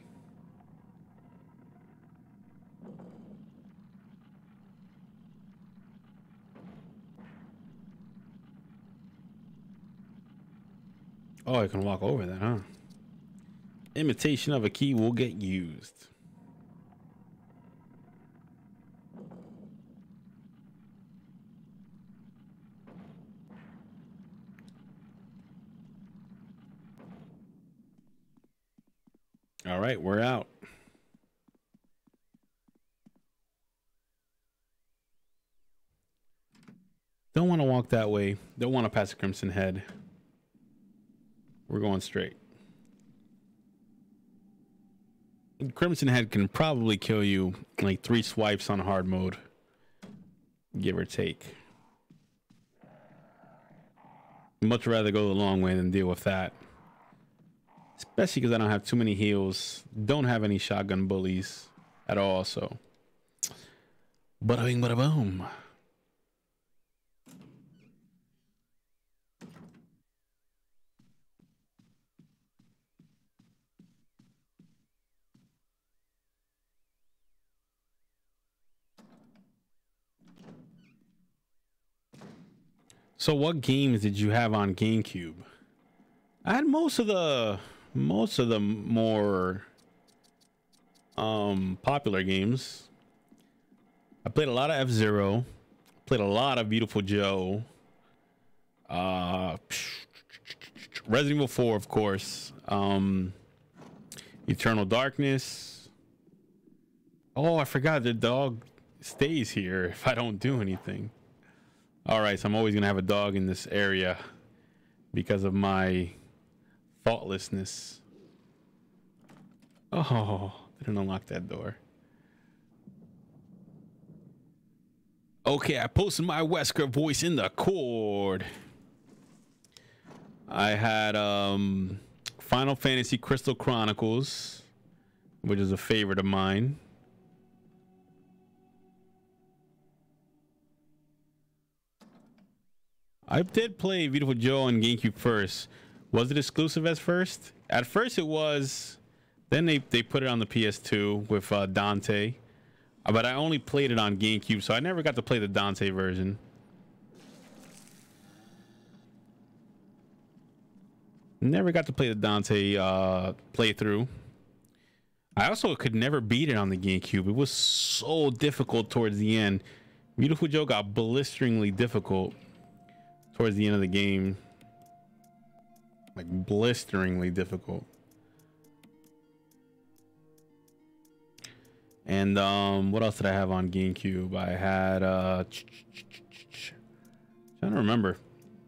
Oh, I can walk over that, huh? Imitation of a key will get used. All right, we're out. Don't want to walk that way. Don't want to pass a crimson head. We're going straight. Crimson head can probably kill you like 3 swipes on hard mode, give or take. Much rather go the long way than deal with that. Especially because I don't have too many heals. Don't have any shotgun bullies at all, so. Bada bing, bada boom. So what games did you have on GameCube? I had most of the more popular games. I played a lot of F-Zero, played a lot of Beautiful Joe, Resident Evil 4, of course. Eternal Darkness. Oh, I forgot the dog stays here if I don't do anything. All right, so I'm always gonna have a dog in this area because of my thoughtlessness. Oh, didn't unlock that door. Okay, I posted my Wesker voice in the cord. I had Final Fantasy Crystal Chronicles, which is a favorite of mine. I did play Beautiful Joe on GameCube first. Was it exclusive at first? At first it was. Then they put it on the PS2 with Dante. But I only played it on GameCube, so I never got to play the Dante version. Never got to play the Dante playthrough. I also could never beat it on the GameCube. It was so difficult towards the end. Beautiful Joe got blisteringly difficult towards the end of the game. Like blisteringly difficult. And what else did I have on GameCube? I had trying to remember.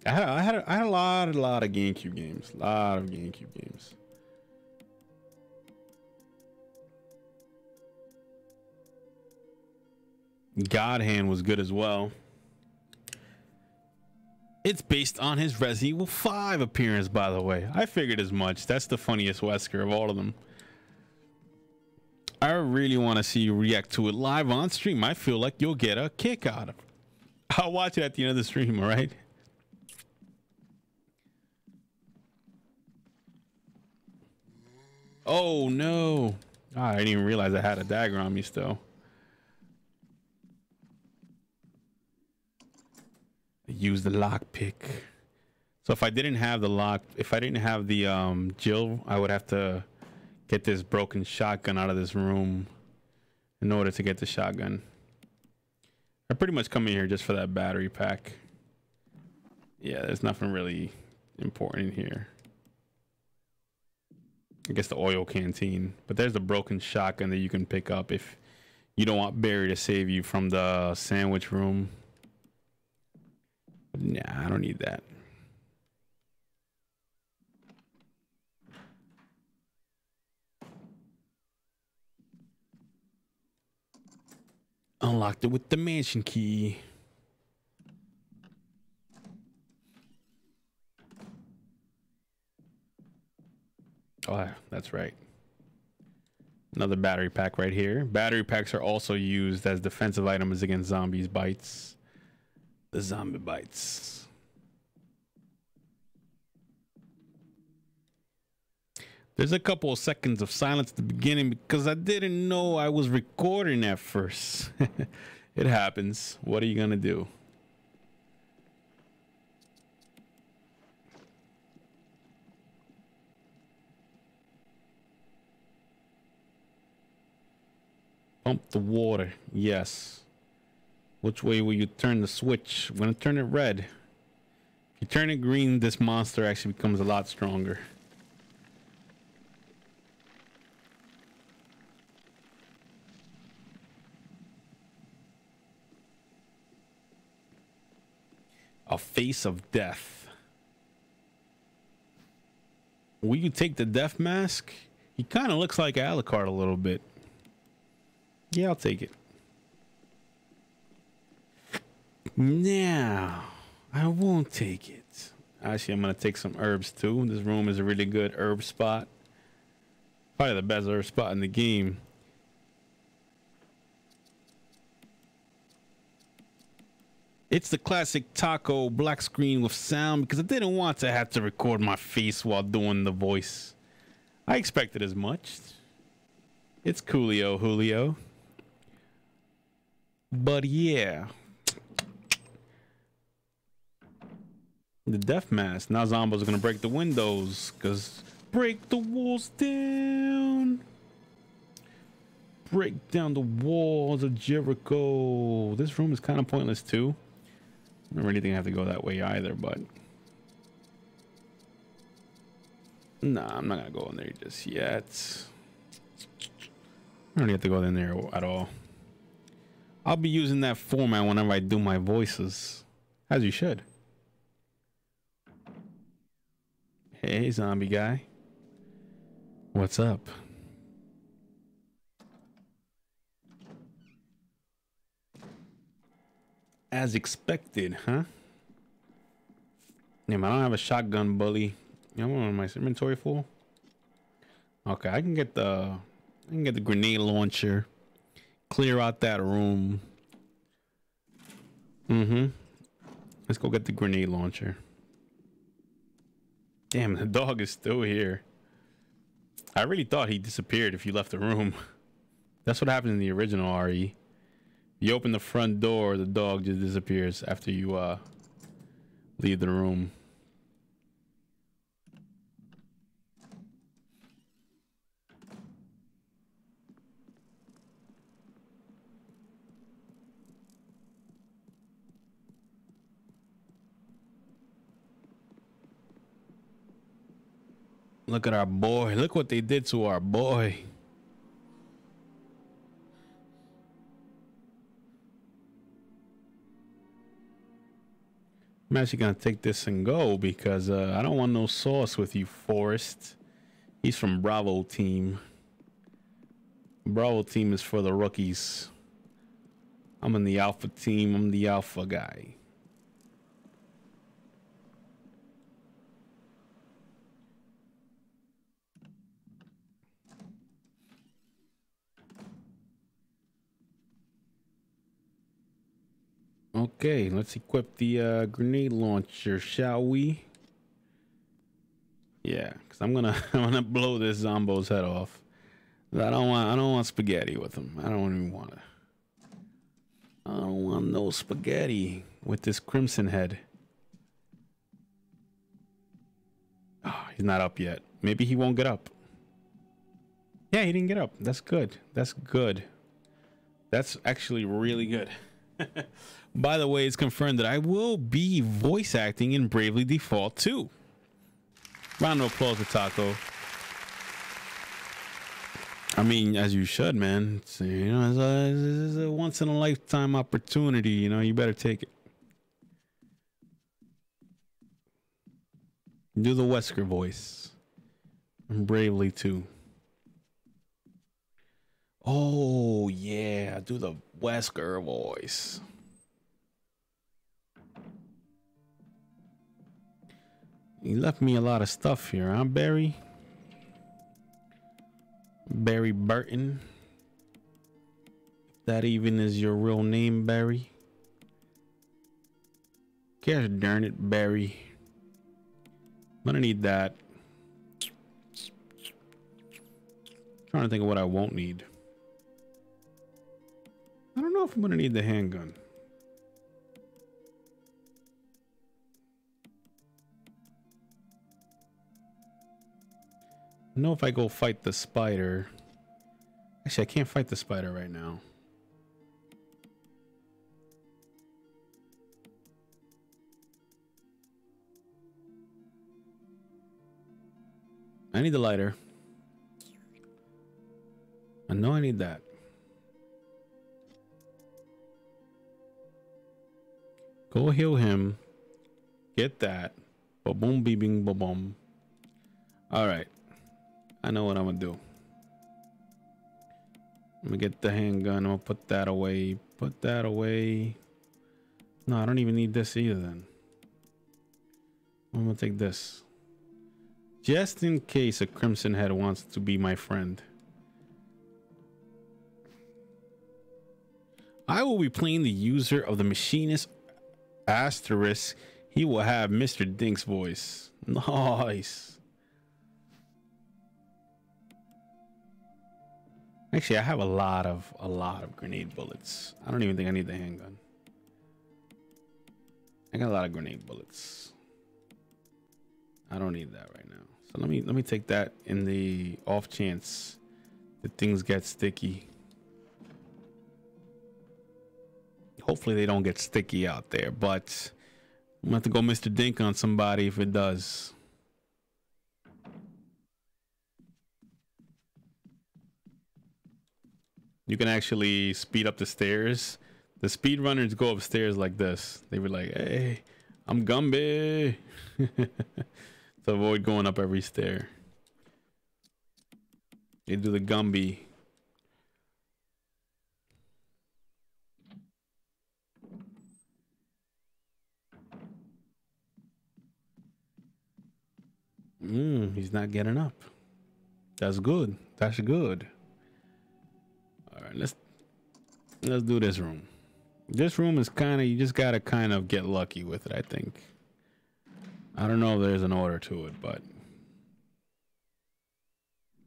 I had a lot of GameCube games. A lot of GameCube games. God Hand was good as well. It's based on his Resident Evil 5 appearance, by the way. I figured as much. That's the funniest Wesker of all of them. I really want to see you react to it live on stream. I feel like you'll get a kick out of it. I'll watch it at the end of the stream, all right? Oh, no. I didn't even realize I had a dagger on me still. Use the lockpick. So if I didn't have the Jill, I would have to get this broken shotgun out of this room in order to get the shotgun. I pretty much come in here just for that battery pack. Yeah, there's nothing really important in here. I guess the oil canteen, but there's the broken shotgun that you can pick up if you don't want Barry to save you from the sandwich room. Nah, I don't need that. Unlocked it with the mansion key. Oh, that's right. Another battery pack right here. Battery packs are also used as defensive items against zombies bites. The zombie bites. There's a couple of seconds of silence at the beginning because I didn't know I was recording at first. It happens. What are you gonna do? Pump the water. Yes. Which way will you turn the switch? I'm gonna turn it red. If you turn it green, this monster actually becomes a lot stronger. A face of death. Will you take the death mask? He kind of looks like Alucard a little bit. Yeah, I'll take it. Now, I won't take it. Actually, I'm going to take some herbs too. This room is a really good herb spot. Probably the best herb spot in the game. It's the classic taco black screen with sound because I didn't want to have to record my face while doing the voice. I expected as much. It's coolio, Julio. But yeah. The death mask. Now zombies are going to break the windows because break the walls down. Break down the walls of Jericho. This room is kind of pointless too. I don't really think I have to go that way either, but Nah, I'm not gonna go in there just yet. I don't have to go in there at all. I'll be using that format whenever I do my voices, as you should. Hey, zombie guy. What's up? As expected, huh? Damn, I don't have a shotgun, bully. You know, my inventory full. Okay, I can get the grenade launcher. Clear out that room. Let's go get the grenade launcher. Damn, the dog is still here. I really thought he disappeared if you left the room. That's what happened in the original RE. You open the front door, the dog just disappears after you leave the room. Look at our boy. Look what they did to our boy. I'm actually gonna take this and go because I don't want no sauce with you, Forrest. He's from Bravo team. Bravo team is for the rookies. I'm in the Alpha team. I'm the Alpha guy. Okay, let's equip the grenade launcher, shall we? Yeah, because I'm gonna blow this zombo's head off. I don't want spaghetti with him. I don't even want to. I don't want no spaghetti with this crimson head. Oh, he's not up yet. Maybe he won't get up. Yeah, he didn't get up. That's good. That's good. That's actually really good. By the way, it's confirmed that I will be voice acting in Bravely Default 2. Round of applause to Taco. I mean, as you should, man. It's, you know, it's a once in a lifetime opportunity. You know, you better take it. Do the Wesker voice. And Bravely 2. Oh, yeah. Do the Wesker voice. You left me a lot of stuff here, huh, Barry? Barry Burton. If that even is your real name, Barry. Gosh darn it, Barry. I'm gonna need that. Trying to think of what I won't need. I don't know if I'm gonna need the handgun. I know if I go fight the spider. Actually, I can't fight the spider right now. I need the lighter. I know I need that. Go heal him. Get that. Ba-boom, bing, ba-boom. All right. I know what I'm gonna do. I'm gonna get the handgun. I'm gonna put that away. Put that away. No, I don't even need this either then. I'm gonna take this. Just in case a Crimson Head wants to be my friend. I will be playing the user of the machinist asterisk. He will have Mr. Dink's voice. Nice. Actually, I have a lot of grenade bullets. I don't even think I need the handgun. I got a lot of grenade bullets. I don't need that right now. So let me take that in the off chance that things get sticky. Hopefully they don't get sticky out there, but I'm gonna have to go Mr. Dink on somebody if it does. You can actually speed up the stairs. The speedrunners go upstairs like this. They were like, "Hey, I'm Gumby," to avoid going up every stair. They do the Gumby. He's not getting up. That's good. That's good. All right, let's do this room. This room is kind of, you just gotta kind of get lucky with it, I think. I don't know if there's an order to it, but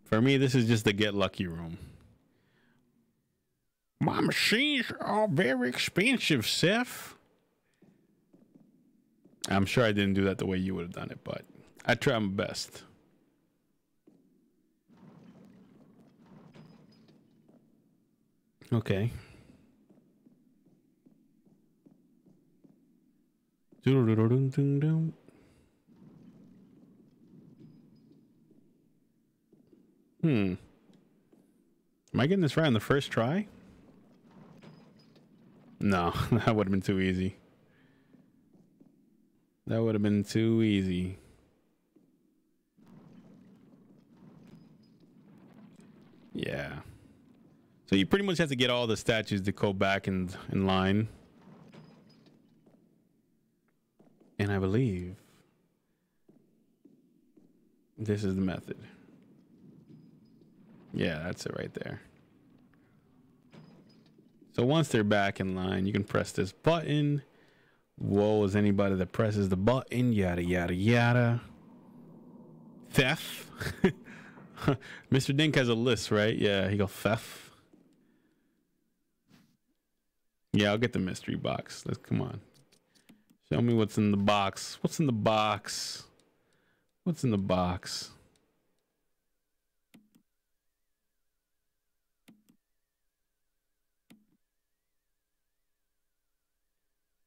for me, this is just the get lucky room. My machines are very expensive, Seth. I'm sure I didn't do that the way you would have done it, but I try my best. Okay. Am I getting this right on the first try? No, that would have been too easy. That would have been too easy. Yeah. So you pretty much have to get all the statues to go back in line. And I believe this is the method. Yeah, that's it right there. So once they're back in line, you can press this button. Woe is anybody that presses the button. Yada, yada, yada. Theft. Mr. Dink has a list, right? Yeah, he goes theft. Yeah, I'll get the mystery box. Let's come on. Show me what's in the box. What's in the box? What's in the box?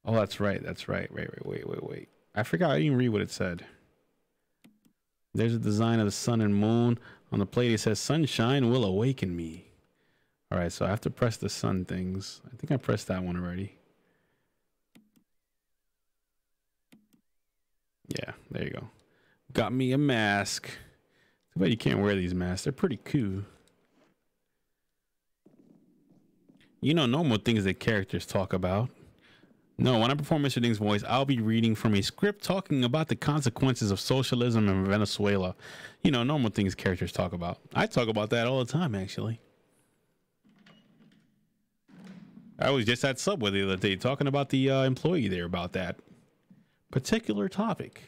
Oh, that's right. That's right. Wait. I forgot. I didn't read what it said. There's a design of the sun and moon. On the plate, it says, "Sunshine will awaken me." All right, so I have to press the sun things. I think I pressed that one already. Yeah, there you go. Got me a mask. Too bad you can't wear these masks. They're pretty cool. You know, normal things that characters talk about. No, when I perform Mr. Ding's voice, I'll be reading from a script talking about the consequences of socialism in Venezuela. You know, normal things characters talk about. I talk about that all the time, actually. I was just at Subway the other day talking about the employee there about that particular topic.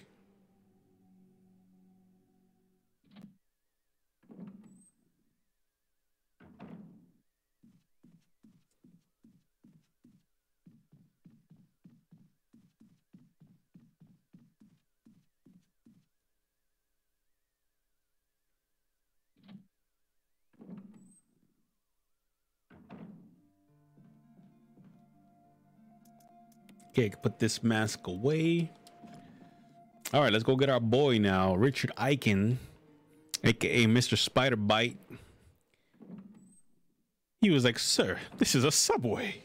Okay, put this mask away. All right, let's go get our boy now, Richard Eichen, aka Mr. Spider Bite. He was like, "Sir, this is a Subway."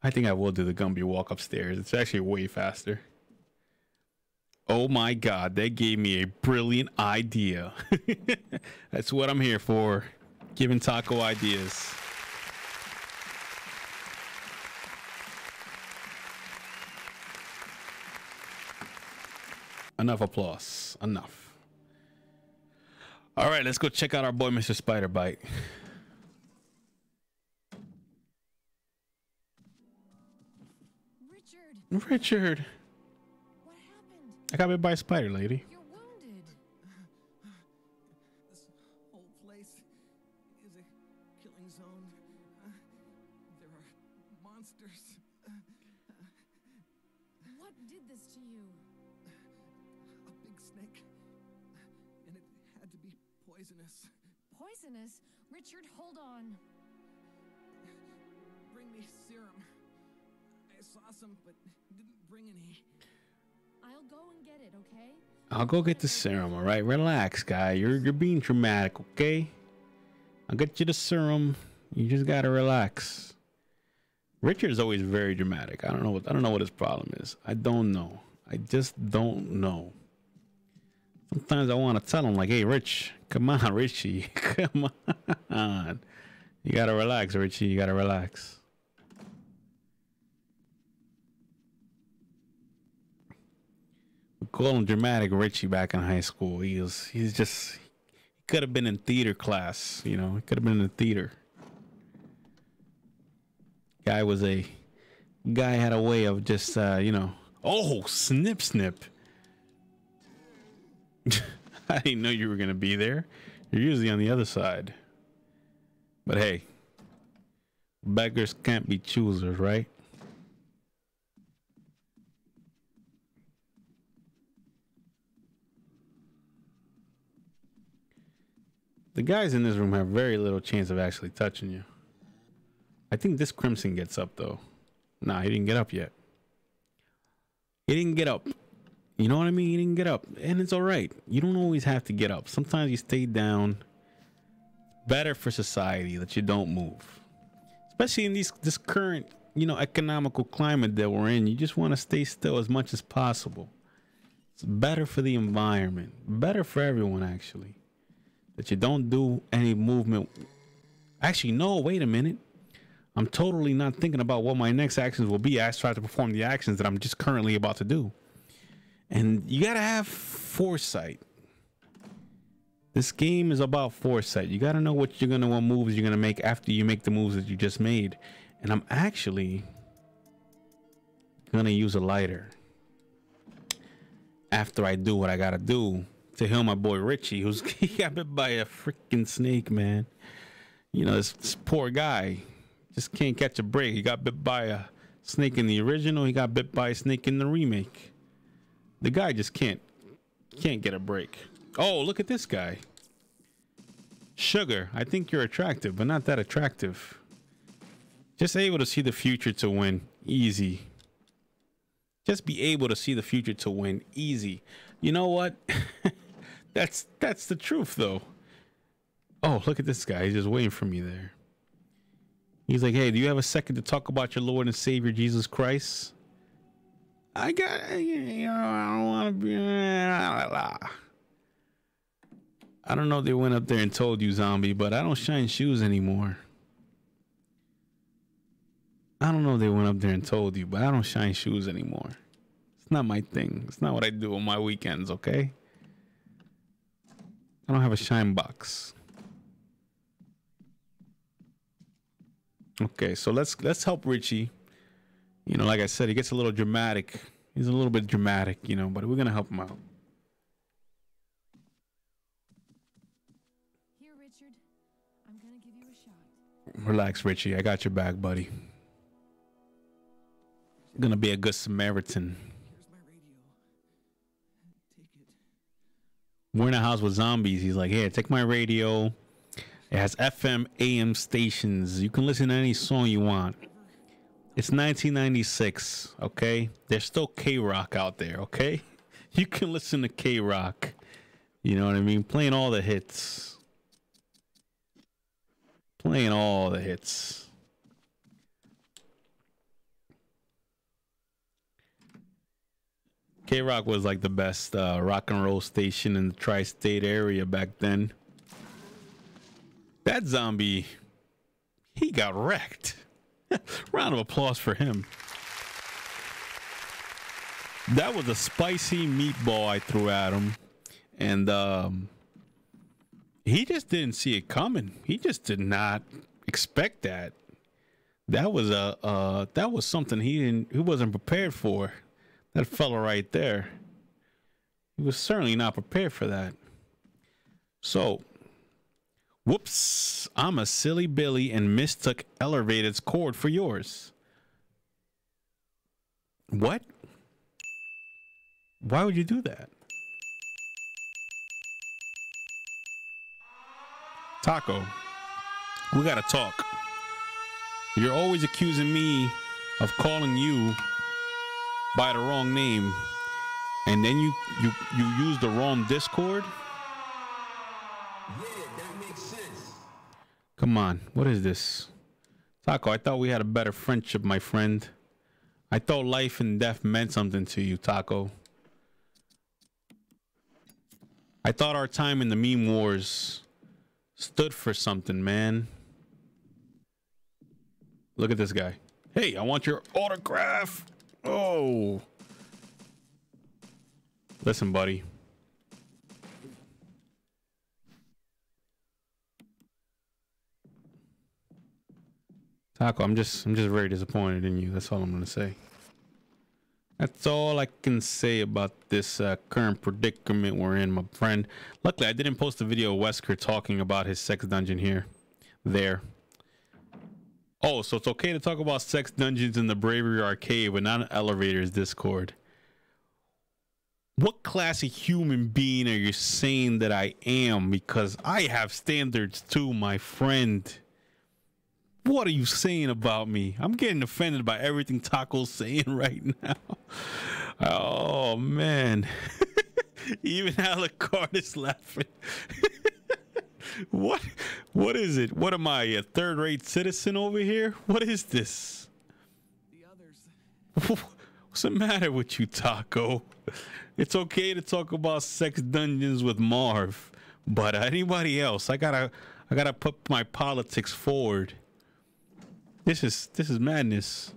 I think I will do the Gumby walk upstairs. It's actually way faster. Oh my God, that gave me a brilliant idea. That's what I'm here for, giving Taco ideas. Enough applause. Enough. All right, let's go check out our boy, Mr. Spider Bite. Richard. What happened? I got bit by a spider, lady. You're wounded. This whole place is a killing zone. There are monsters. What did this to you? A big snake. And it had to be poisonous. Poisonous? Richard, hold on. Bring me serum. I saw some, but didn't bring any. I'll go and get it, okay? I'll go get the serum, all right? Relax, guy. You're being dramatic, okay? I'll get you the serum. You just gotta relax. Richard's always very dramatic. I don't know what his problem is. I don't know. I just don't know. Sometimes I want to tell him, like, hey, Rich, come on, Richie. Come on. You gotta relax, Richie. You gotta relax. We call him dramatic Richie back in high school. He could have been in theater class, you know. He could have been in the theater. Guy had a way of just, you know. Oh, snip. I didn't know you were going to be there. You're usually on the other side. But hey, beggars can't be choosers, right? The guys in this room have very little chance of actually touching you. I think this Crimson gets up, though. Nah, he didn't get up yet. He didn't get up. You know what I mean? He didn't get up. And it's all right. You don't always have to get up. Sometimes you stay down. Better for society that you don't move. Especially in this current, you know, economical climate that we're in. You just want to stay still as much as possible. It's better for the environment. Better for everyone, actually. That you don't do any movement. Actually, no, wait a minute. I'm totally not thinking about what my next actions will be as I try to perform the actions that I'm just currently about to do. And you gotta have foresight. This game is about foresight. You gotta know what what moves you're gonna make after you make the moves that you just made. And I'm actually gonna use a lighter after I do what I gotta do to heal my boy Richie, he got bit by a freaking snake, man. You know, this poor guy just can't catch a break. He got bit by a snake in the original. He got bit by a snake in the remake. The guy just can't get a break. Oh, look at this guy. Sugar, I think you're attractive, but not that attractive. Just able to see the future to win. Easy. Just be able to see the future to win. Easy. You know what? That's the truth, though. Oh, look at this guy. He's just waiting for me there. He's like, hey, do you have a second to talk about your Lord and Savior, Jesus Christ? I don't want to be... I don't know if they went up there and told you, zombie, but I don't shine shoes anymore. I don't know if they went up there and told you, but I don't shine shoes anymore. It's not my thing. It's not what I do on my weekends, okay? I don't have a shine box. Okay, so let's help Richie. You know, like I said, he gets a little dramatic. He's a little bit dramatic, you know, but we're gonna help him out. Here, Richard. I'm gonna give you a shot. Relax, Richie. I got your back, buddy. Gonna be a good Samaritan. Here's my radio. Take it. We're in a house with zombies. He's like, here, take my radio. It has FM, AM stations. You can listen to any song you want. It's 1996, okay? There's still K-Rock out there, okay? You can listen to K-Rock. You know what I mean? Playing all the hits. Playing all the hits. K-Rock was like the best rock and roll station in the tri-state area back then. That zombie, he got wrecked. Round of applause for him. That was a spicy meatball I threw at him. And he just didn't see it coming. He just did not expect that. That was something he wasn't prepared for. That fella right there. He was certainly not prepared for that. So, whoops, I'm a silly Billy and mistook elevated's cord for yours. What? Why would you do that? Taco, we gotta talk. You're always accusing me of calling you by the wrong name. And then you use the wrong Discord? Yeah, that makes sense. Come on, what is this? Taco, I thought we had a better friendship, my friend. I thought life and death meant something to you, Taco. I thought our time in the meme wars stood for something, man. Look at this guy. Hey, I want your autograph. Oh. Listen, buddy. Taco, I'm just very disappointed in you. That's all I'm gonna say. That's all I can say about this current predicament we're in, my friend. Luckily, I didn't post a video of Wesker talking about his sex dungeon here. There. Oh, so it's okay to talk about sex dungeons in the Bravery arcade, but not in Elevator's Discord. What class of human being are you saying that I am? Because I have standards too, my friend. What are you saying about me? I'm getting offended by everything Taco's saying right now. Oh, man. Even Alucard is laughing. What is it? What am I, a third-rate citizen over here? What is this? The others. What's the matter with you, Taco? It's okay to talk about sex dungeons with Marv, but anybody else, I gotta put my politics forward. This is madness.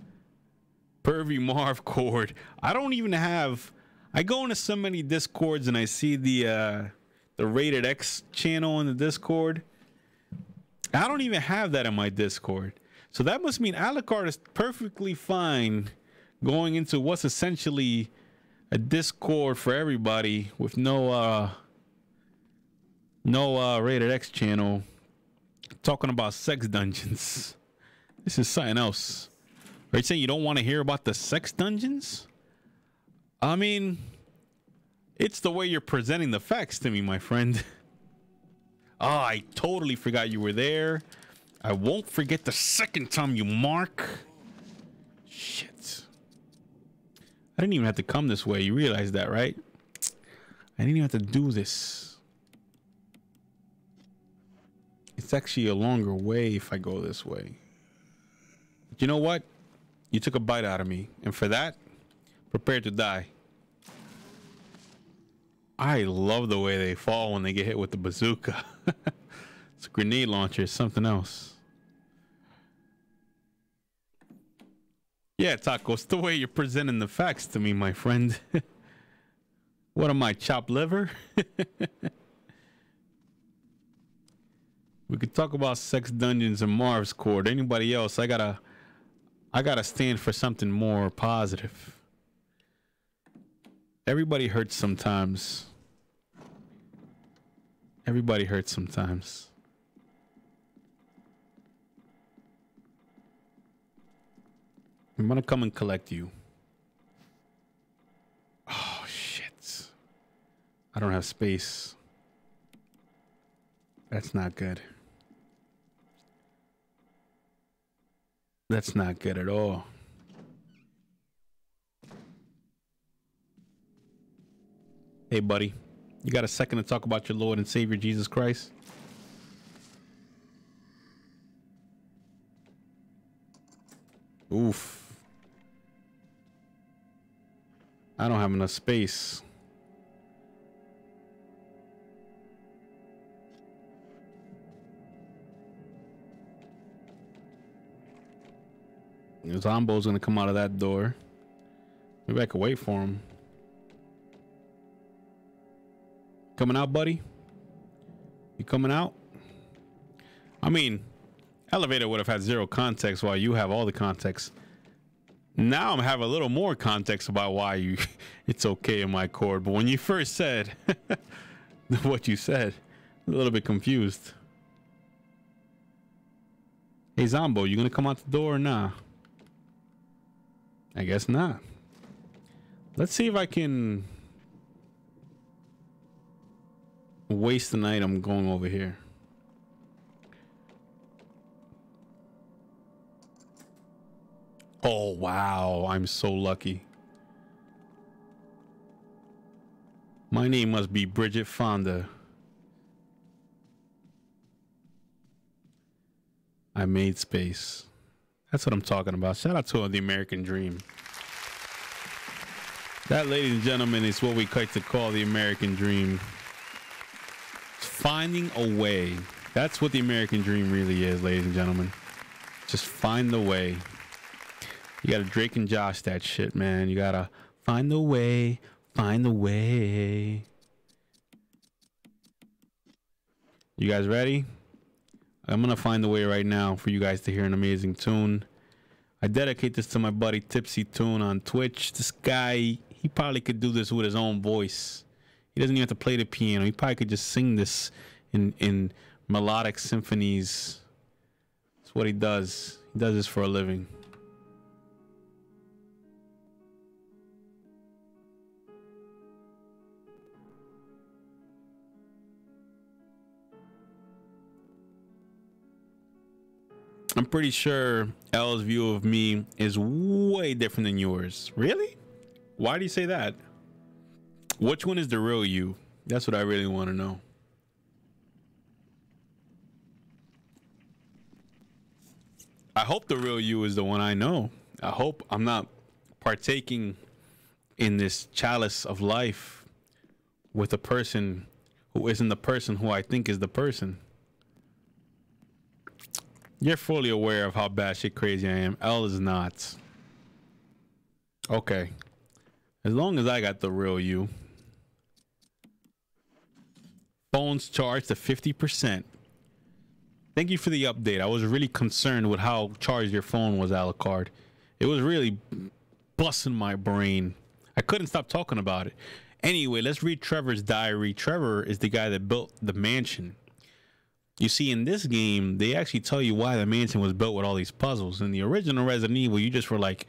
Pervy Marv Cord. I don't even have. I go into so many Discords and I see the Rated X channel in the Discord. I don't even have that in my Discord. So that must mean Alucard is perfectly fine going into what's essentially a Discord for everybody with no Rated X channel talking about sex dungeons. This is something else. Are you saying you don't want to hear about the sex dungeons? I mean, it's the way you're presenting the facts to me, my friend. Oh, I totally forgot you were there. I won't forget the second time you mark. Shit. I didn't even have to come this way. You realize that, right? I didn't even have to do this. It's actually a longer way if I go this way. But you know what? You took a bite out of me. And for that, prepare to die. I love the way they fall when they get hit with the bazooka. It's a grenade launcher. It's something else. Yeah, Taco, it's the way you're presenting the facts to me, my friend. What am I, chopped liver? We could talk about sex dungeons and Marv's Court. Anybody else? I gotta stand for something more positive. Everybody hurts sometimes. Everybody hurts sometimes. I'm gonna come and collect you. Oh, shit. I don't have space. That's not good. That's not good at all. Hey, buddy. You got a second to talk about your Lord and Savior, Jesus Christ? Oof. I don't have enough space. Zombo's gonna come out of that door. Maybe I could wait for him. Coming out, buddy? You coming out? I mean, Elevator would have had zero context while you have all the context. Now I'm having a little more context about why you it's okay in my chord. But when you first said what you said, I'm a little bit confused. Hey, Zombo, you gonna come out the door or nah? I guess not. Let's see if I can waste the night. I'm going over here. Oh, wow. I'm so lucky. My name must be Bridget Fonda. I made space. That's what I'm talking about. Shout out to the American Dream. That, ladies and gentlemen, is what we like to call the American Dream. Finding a way. That's what the American Dream really is, ladies and gentlemen. Just find the way. You gotta Drake and Josh that shit, man. You gotta find the way. Find the way. You guys ready? I'm gonna find the way right now for you guys to hear an amazing tune. I dedicate this to my buddy Tipsy Tune on Twitch. This guy, he probably could do this with his own voice. He doesn't even have to play the piano. He probably could just sing this in melodic symphonies. That's what he does. He does this for a living. I'm pretty sure L's view of me is way different than yours. Really? Why do you say that? Which one is the real you? That's what I really want to know. I hope the real you is the one I know. I hope I'm not partaking in this chalice of life with a person who isn't the person who I think is the person. You're fully aware of how batshit crazy I am. L is not. Okay. As long as I got the real you. Phone's charged to 50%. Thank you for the update. I was really concerned with how charged your phone was, Alucard. It was really busting my brain. I couldn't stop talking about it. Anyway, let's read Trevor's diary. Trevor is the guy that built the mansion. You see, in this game, they actually tell you why the mansion was built with all these puzzles. In the original Resident Evil, you just were like,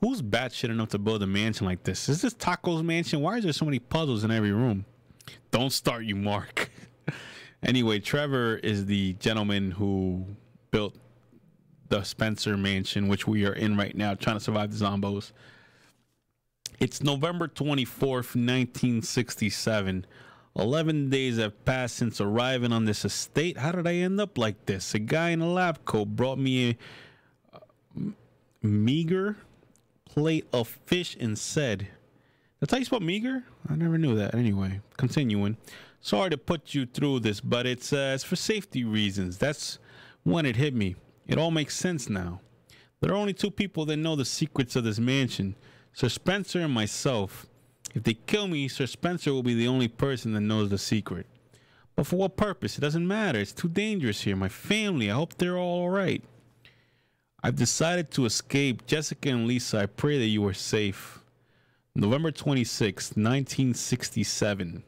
who's batshit enough to build a mansion like this? Is this Taco's mansion? Why is there so many puzzles in every room? Don't start, you Mark. Anyway, Trevor is the gentleman who built the Spencer mansion, which we are in right now, trying to survive the zombos. It's November 24th, 1967. 11 days have passed since arriving on this estate. How did I end up like this? A guy in a lab coat brought me a meager plate of fish and said, that's how you spell meager? I never knew that. Anyway, continuing. Sorry to put you through this, but it's for safety reasons. That's when it hit me. It all makes sense now. There are only two people that know the secrets of this mansion, Sir Spencer and myself. If they kill me, Sir Spencer will be the only person that knows the secret. But for what purpose? It doesn't matter. It's too dangerous here. My family, I hope they're all right. I've decided to escape. Jessica and Lisa, I pray that you are safe. November 26, 1967.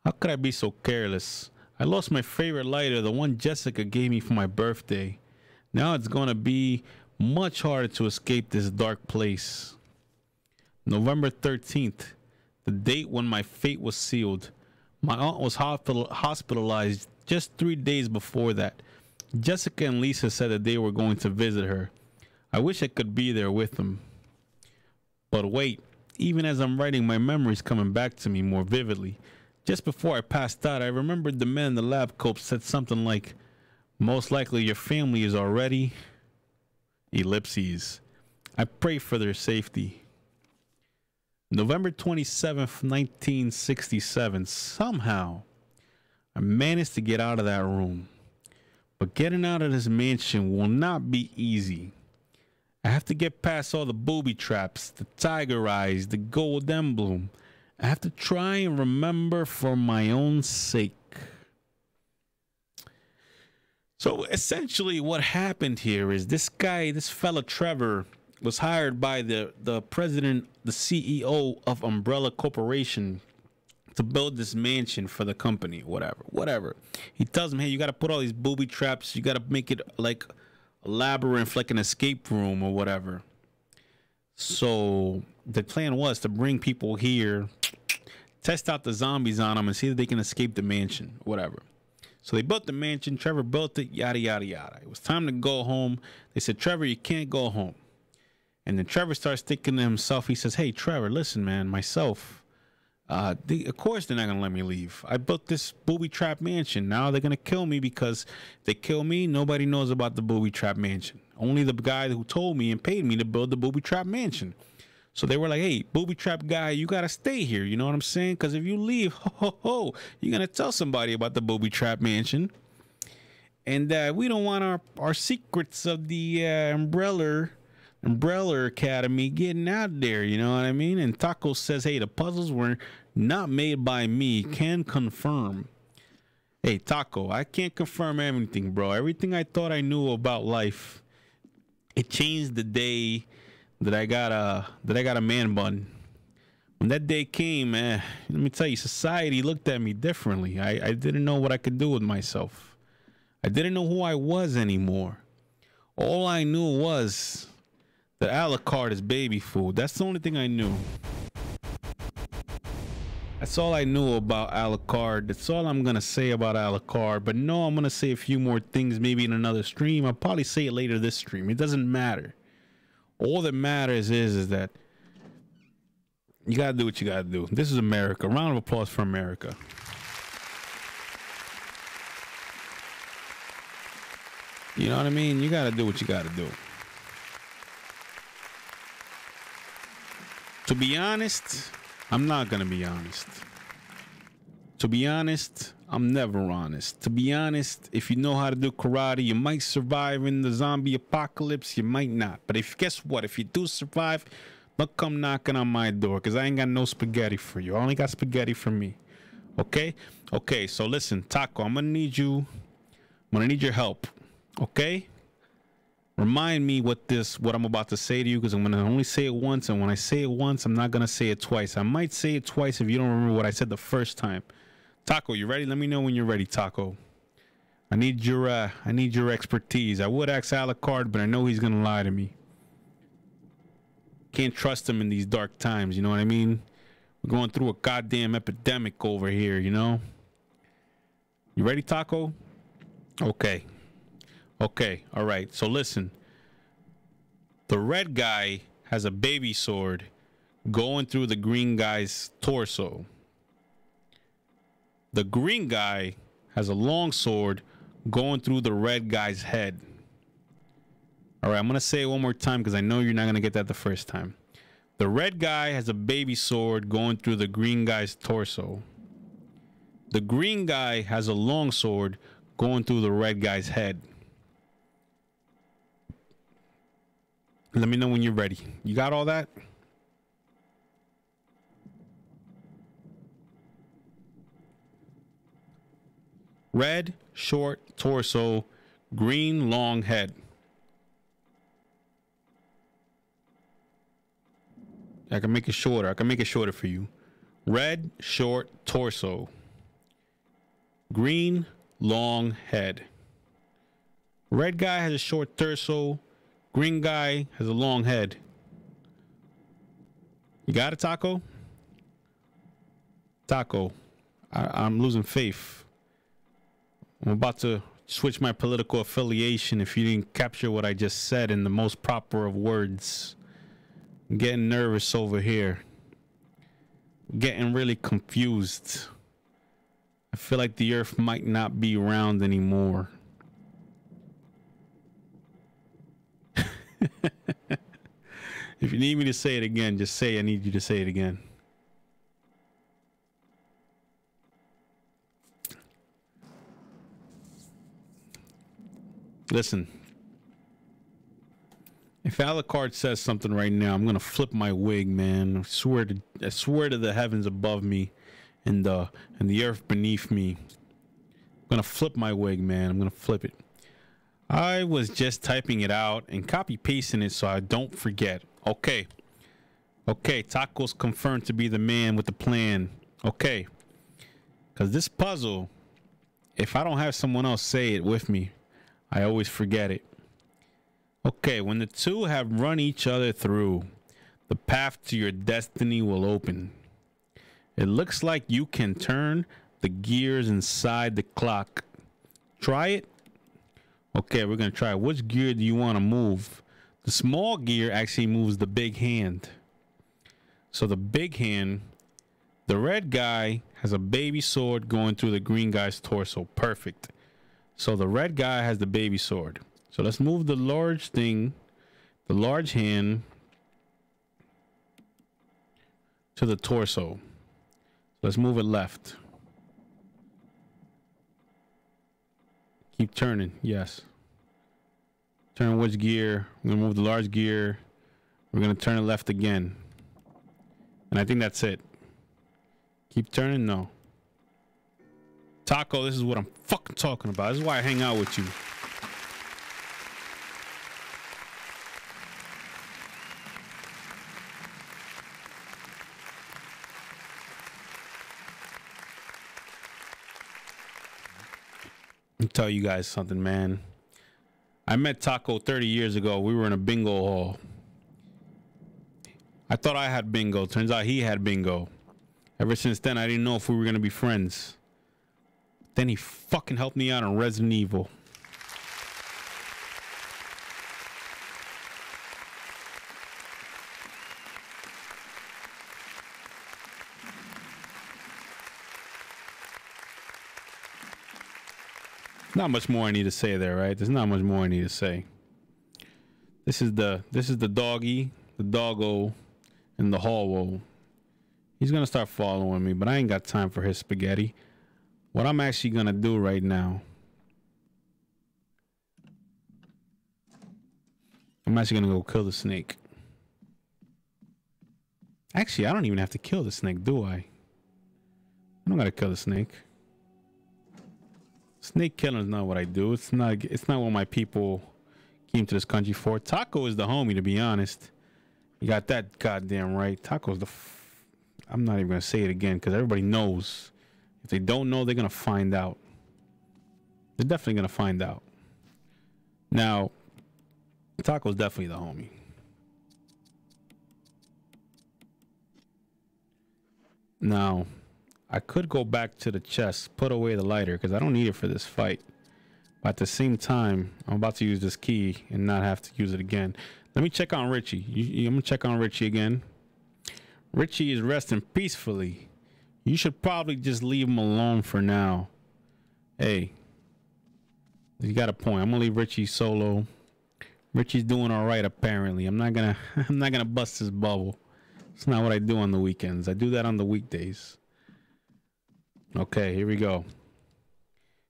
How could I be so careless? I lost my favorite lighter, the one Jessica gave me for my birthday. Now it's going to be much harder to escape this dark place. November 13th, the date when my fate was sealed. My aunt was hospitalized just 3 days before that. Jessica and Lisa said that they were going to visit her. I wish I could be there with them. But wait, even as I'm writing, my memories coming back to me more vividly. Just before I passed out, I remembered the man in the lab coat said something like, most likely your family is already... ellipses. I pray for their safety. November 27th, 1967. Somehow, I managed to get out of that room. But getting out of this mansion will not be easy. I have to get past all the booby traps, the tiger eyes, the gold emblem. I have to try and remember for my own sake. So essentially what happened here is this guy, this fella Trevor, was hired by the president, the CEO of Umbrella Corporation to build this mansion for the company, whatever. He tells him, hey, you got to put all these booby traps. You got to make it like a labyrinth, like an escape room or whatever. So the plan was to bring people here, test out the zombies on them and see if they can escape the mansion, whatever. So they built the mansion. Trevor built it, yada, yada, yada. It was time to go home. They said, Trevor, you can't go home. And then Trevor starts thinking to himself. He says, hey, Trevor, listen, man, myself, Of course they're not gonna let me leave. I built this booby trap mansion. Now they're gonna kill me because if they kill me, nobody knows about the booby trap mansion. Only the guy who told me and paid me to build the booby trap mansion. So they were like, hey, booby trap guy, you gotta stay here. You know what I'm saying? Because if you leave, you're gonna tell somebody about the booby trap mansion. And we don't want our secrets of the Umbrella Academy getting out there, you know what I mean? And Taco says, hey, the puzzles were not made by me. Can confirm. Hey, Taco, I can't confirm everything, bro. Everything I thought I knew about life, it changed the day that I got a man bun. When that day came, man, let me tell you, society looked at me differently. I didn't know what I could do with myself. I didn't know who I was anymore. All I knew was that Alucard is baby food. That's the only thing I knew. That's all I knew about Alucard. That's all I'm gonna say about Alucard. But no, I'm gonna say a few more things maybe in another stream. I'll probably say it later this stream. It doesn't matter. All that matters is that you gotta do what you gotta do. This is America. Round of applause for America. You know what I mean? You gotta do what you gotta do. To be honest, I'm not gonna be honest. To be honest, I'm never honest. To be honest, if you know how to do karate, you might survive in the zombie apocalypse, you might not. But guess what? If you do survive, don't come knocking on my door, because I ain't got no spaghetti for you. I only got spaghetti for me. Okay? Okay, so listen, Taco, I'm gonna need your help. Okay? Remind me what I'm about to say to you, because I'm gonna only say it once, and when I say it once, I'm not gonna say it twice. I might say it twice if you don't remember what I said the first time. Taco, you ready? Let me know when you're ready, Taco. I need your expertise. I would ask Alucard, but I know he's gonna lie to me. Can't trust him in these dark times, you know what I mean? We're going through a goddamn epidemic over here, you know? You ready, Taco? Okay. Okay, all right. So listen. The red guy has a baby sword going through the green guy's torso. The green guy has a long sword going through the red guy's head. All right, I'm going to say it one more time because I know you're not going to get that the first time. The red guy has a baby sword going through the green guy's torso. The green guy has a long sword going through the red guy's head. Let me know when you're ready. You got all that? Red, short, torso, green, long head. I can make it shorter. I can make it shorter for you. Red, short, torso. Green, long head. Red guy has a short torso. Green guy has a long head. You got it, Taco? Taco, I'm losing faith. I'm about to switch my political affiliation if you didn't capture what I just said in the most proper of words. I'm getting nervous over here. Getting really confused. I feel like the earth might not be round anymore. If you need me to say it again, just say I need you to say it again. Listen. If Alucard says something right now, I'm gonna flip my wig, man. I swear to the heavens above me and the earth beneath me. I'm gonna flip my wig, man. I'm gonna flip it. I was just typing it out and copy pasting it so I don't forget. Okay. Okay, Taco's confirmed to be the man with the plan. Okay. Because this puzzle, if I don't have someone else say it with me, I always forget it. Okay, when the two have run each other through, the path to your destiny will open. It looks like you can turn the gears inside the clock. Try it? Okay, we're going to try. Which gear do you want to move? The small gear actually moves the big hand. So the big hand The red guy has a baby sword going through the green guy's torso. Perfect. So the red guy has the baby sword. So let's move the large thing, the large hand, to the torso. Let's move it left. Keep turning. Yes. Turn which gear? We're gonna move the large gear. We're gonna turn it left again. And I think that's it. Keep turning? No. Taco, this is what I'm fucking talking about. This is why I hang out with you. Let me tell you guys something, man. I met Taco 30 years ago. We were in a bingo hall. I thought I had bingo. Turns out he had bingo. Ever since then, I didn't know if we were going to be friends. Then he fucking helped me out on Resident Evil. Not much more I need to say there, right? There's not much more I need to say. This is the doggy, the doggo, and the hallwo. He's gonna start following me, but I ain't got time for his spaghetti. What I'm actually gonna do right now, I'm actually gonna go kill the snake. Actually, I don't even have to kill the snake, do I? I don't gotta kill the snake. Snake killing is not what I do. It's not what my people came to this country for. Taco is the homie, to be honest. You got that goddamn right. Taco's the I'm not even gonna say it again because everybody knows. If they don't know, they're gonna find out. They're definitely gonna find out. Now, Taco's definitely the homie. Now, I could go back to the chest, put away the lighter because I don't need it for this fight. But at the same time, I'm about to use this key and not have to use it again. Let me check on Richie. I'm gonna check on Richie again. Richie is resting peacefully. You should probably just leave him alone for now. Hey, you got a point. I'm gonna leave Richie solo. Richie's doing all right apparently. I'm not gonna bust his bubble. It's not what I do on the weekends. I do that on the weekdays. Okay, here we go.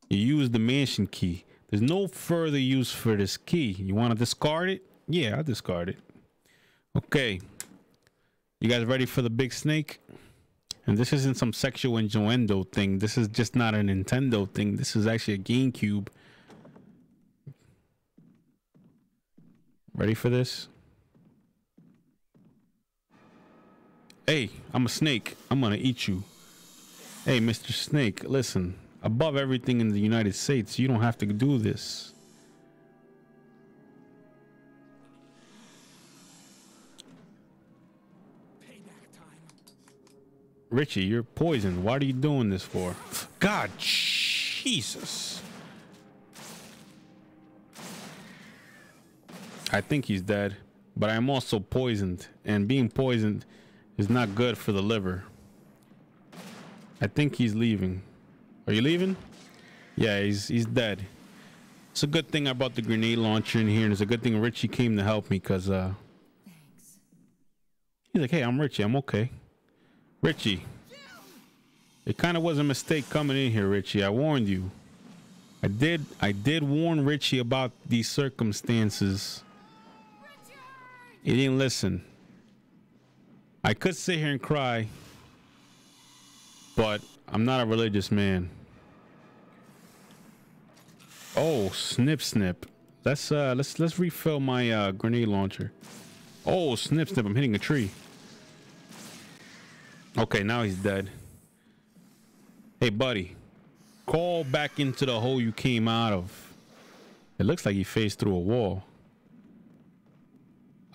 You use the mansion key. There's no further use for this key. You want to discard it? Yeah, I'll discard it. Okay. You guys ready for the big snake? And this isn't some sexual innuendo thing. This is just not a Nintendo thing. This is actually a GameCube. Ready for this? Hey, I'm a snake. I'm gonna eat you. Hey, Mr. Snake, listen. Above everything in the United States, you don't have to do this. Payback time. Richie, you're poisoned. What are you doing this for? God, Jesus. I think he's dead, but I'm also poisoned, and being poisoned is not good for the liver. I think he's leaving. Are you leaving? Yeah, he's dead. It's a good thing I brought the grenade launcher in here, and it's a good thing Richie came to help me, because Thanks. he's like, hey, I'm Richie, I'm okay. Richie, it kind of was a mistake coming in here, Richie. I warned you. I did warn Richie about these circumstances. He didn't listen. I could sit here and cry, but I'm not a religious man. Oh, snip snip. Let's refill my grenade launcher. Oh, snip snip, I'm hitting a tree. Okay, now he's dead. Hey buddy, crawl back into the hole you came out of. It looks like he phased through a wall.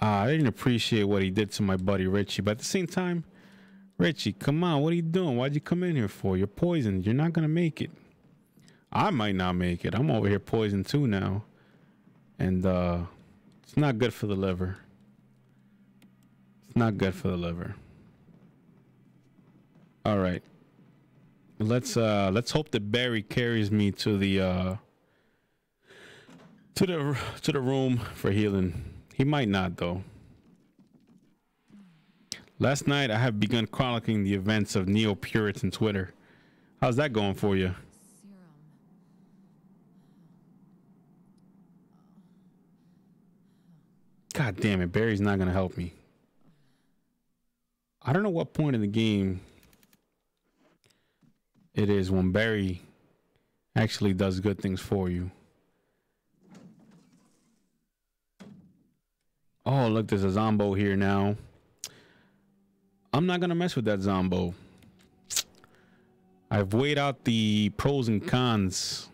I didn't appreciate what he did to my buddy Richie, but at the same time, Richie, come on, what are you doing? Why'd you come in here for? You're poisoned. You're not gonna make it. I might not make it. I'm over here poisoned too now. And it's not good for the liver. It's not good for the liver. All right. Let's hope that Barry carries me to the room for healing. He might not though. Last night I have begun chronicling the events of Neo-Puritan Twitter. How's that going for you? God damn it, Barry's not gonna help me. I don't know what point in the game it is when Barry actually does good things for you. Oh, look, there's a Zombo here now. I'm not gonna mess with that Zombo. I've weighed out the pros and cons.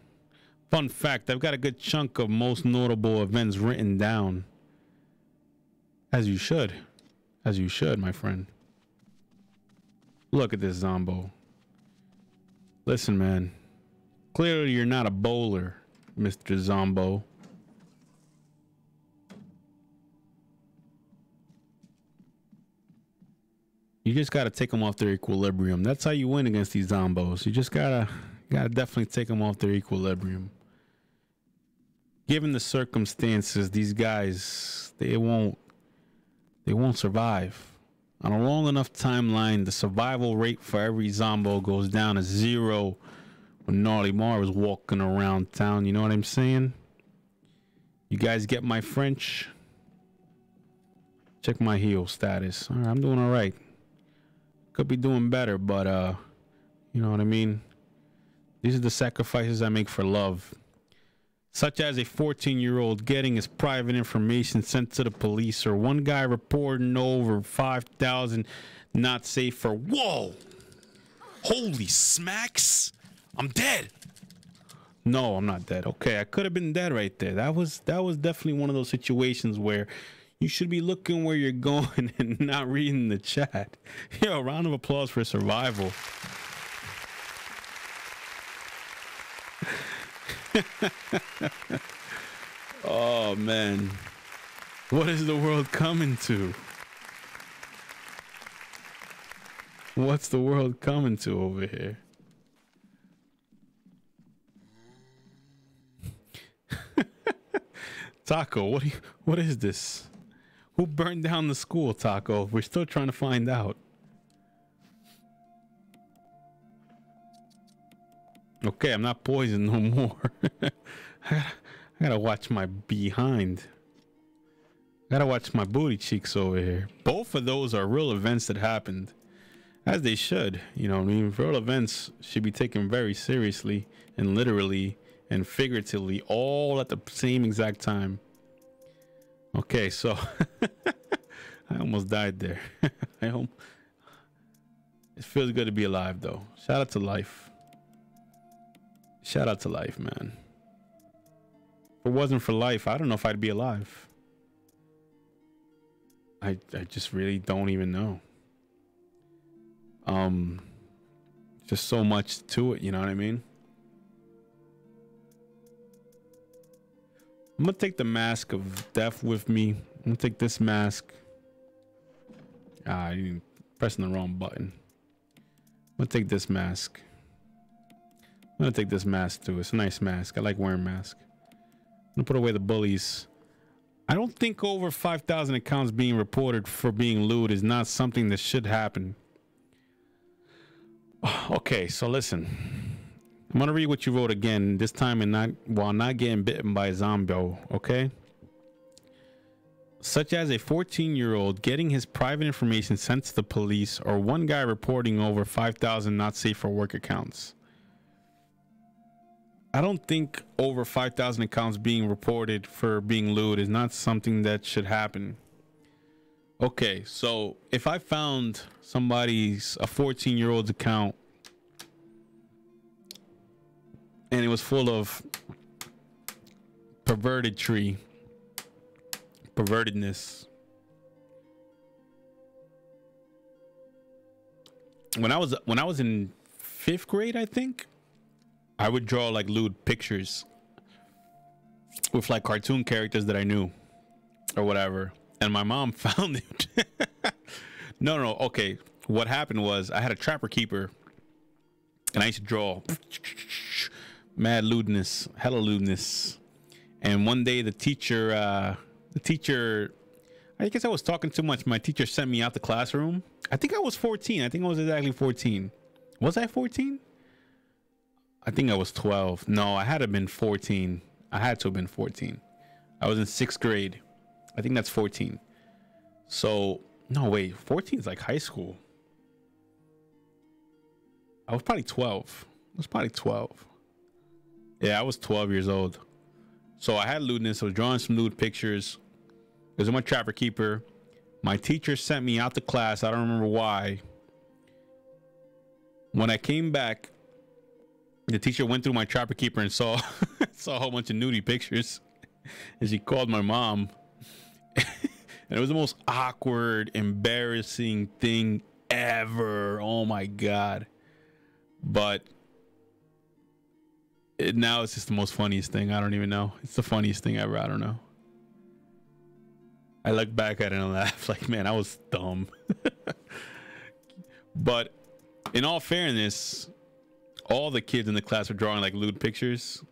Fun fact, I've got a good chunk of most notable events written down. As you should. As you should, my friend. Look at this Zombo. Listen, man. Clearly you're not a bowler, Mr. Zombo. You just gotta take them off their equilibrium. That's how you win against these Zombos. You just gotta definitely take them off their equilibrium. Given the circumstances, these guys, they won't survive. On a long enough timeline, the survival rate for every Zombo goes down to 0 when Gnarly Marv is walking around town. You know what I'm saying? You guys get my French? Check my heal status. All right, I'm doing all right. Could be doing better, but you know what I mean? These are the sacrifices I make for love. Such as a 14-year-old getting his private information sent to the police, or one guy reporting over 5,000 not safe for... Whoa! Holy smacks! I'm dead! No, I'm not dead. Okay, I could have been dead right there. That was definitely one of those situations where you should be looking where you're going and not reading the chat. Yo, round of applause for survival. Oh man, what is the world coming to? What's the world coming to over here? Taco, what is this? Who burned down the school, Taco? We're still trying to find out. Okay, I'm not poisoned no more. I gotta watch my behind. I gotta watch my booty cheeks over here. Both of those are real events that happened. As they should. You know what I mean? Real events should be taken very seriously and literally and figuratively all at the same exact time. Okay, so I almost died there. It feels good to be alive though. Shout out to life. Shout out to life, man. If it wasn't for life, I don't know if I'd be alive. I just really don't even know. Just so much to it, you know what I mean? I'm gonna take the mask of death with me. I'm gonna take this mask. I'm pressing the wrong button. I'm gonna take this mask. I'm gonna take this mask too. It's a nice mask. I like wearing masks. I'm gonna put away the bullies. I don't think over 5,000 accounts being reported for being lewd is not something that should happen. Okay, so listen. I'm gonna read what you wrote again, this time and while not getting bitten by a zombie, okay? Such as a 14-year-old getting his private information sent to the police, or one guy reporting over 5,000 not safe for work accounts. I don't think over 5,000 accounts being reported for being lewd is not something that should happen. Okay, so if I found a 14-year-old's account and it was full of pervertedness, when I was in 5th grade, I think I would draw like lewd pictures with like cartoon characters that I knew or whatever, and my mom found it. No, okay, what happened was I had a trapper keeper, and I used to draw mad lewdness, hella lewdness. And one day the teacher, I guess I was talking too much. My teacher sent me out the classroom. I think I was 14. I think I was exactly 14. Was I 14? I think I was 12. No, I had to have been 14. I had to have been 14. I was in 6th grade. I think that's 14. So, no, wait. 14 is like high school. I was probably 12. I was probably 12. Yeah, I was 12 years old. So I had lewdness. I was drawing some lewd pictures. Because I'm a trapper keeper. My teacher sent me out to class. I don't remember why. When I came back, the teacher went through my trapper keeper and saw saw a whole bunch of nudie pictures. And she called my mom. And it was the most awkward, embarrassing thing ever. Oh my God. But now it's just the most funniest thing. I don't even know. It's the funniest thing ever. I don't know. I look back at it and laugh like, man, I was dumb. But in all fairness, all the kids in the class were drawing like lewd pictures,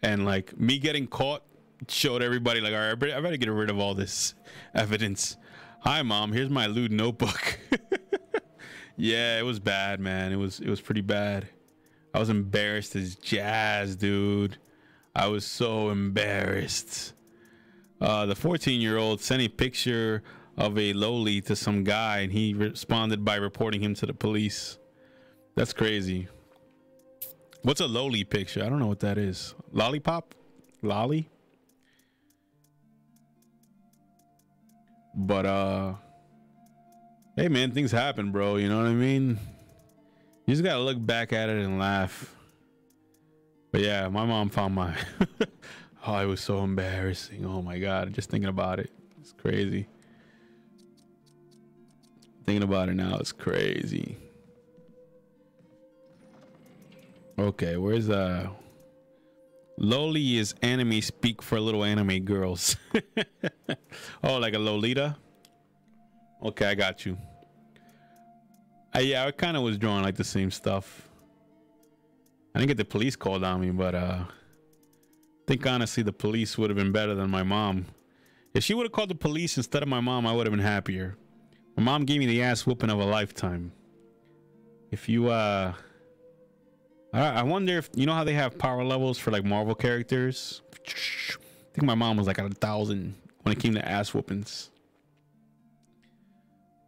and like me getting caught showed everybody like, all right, I better get rid of all this evidence. Hi, Mom. Here's my lewd notebook. Yeah, it was bad, man. It was pretty bad. I was embarrassed as jazz, dude. I was so embarrassed. The 14-year-old sent a picture of a loli to some guy, and he responded by reporting him to the police. That's crazy. What's a loli picture? I don't know what that is. Lollipop? Lolly? But hey man, things happen, bro. You know what I mean? You just gotta look back at it and laugh. But yeah, my mom found my oh, it was so embarrassing. Oh my God, just thinking about it, it's crazy. Thinking about it now, it's crazy. Okay, where's loli is anime speak for little anime girls. Oh, like a Lolita? Okay, I got you. Yeah, I kind of was drawing like the same stuff. I didn't get the police called on me, but I think honestly the police would have been better than my mom. If she would have called the police instead of my mom, I would have been happier. My mom gave me the ass whooping of a lifetime. If you I wonder if you know how they have power levels for like Marvel characters. I think my mom was like at 1,000 when it came to ass whoopings.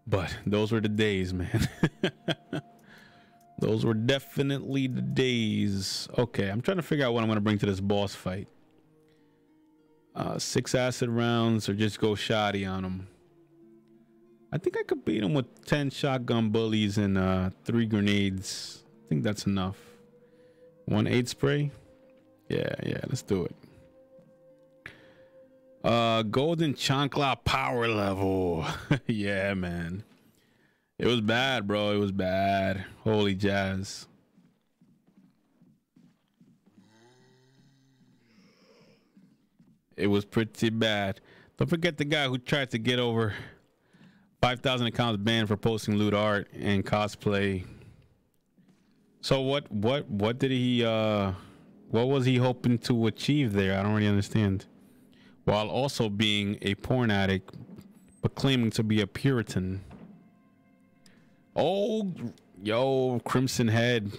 But those were the days, man. Those were definitely the days. Okay, I'm trying to figure out what I'm going to bring to this boss fight. 6 acid rounds or just go shoddy on him. I think I could beat him with 10 shotgun bullies and 3 grenades. I think that's enough. 1 8 spray. Yeah, let's do it. Golden chancla power level. Yeah, man. It was bad, bro. It was bad. Holy jazz. It was pretty bad. Don't forget the guy who tried to get over 5,000 accounts banned for posting lewd art and cosplay. So what did he what was he hoping to achieve there? I don't really understand. While also being a porn addict but claiming to be a Puritan. Oh, yo, Crimson Head.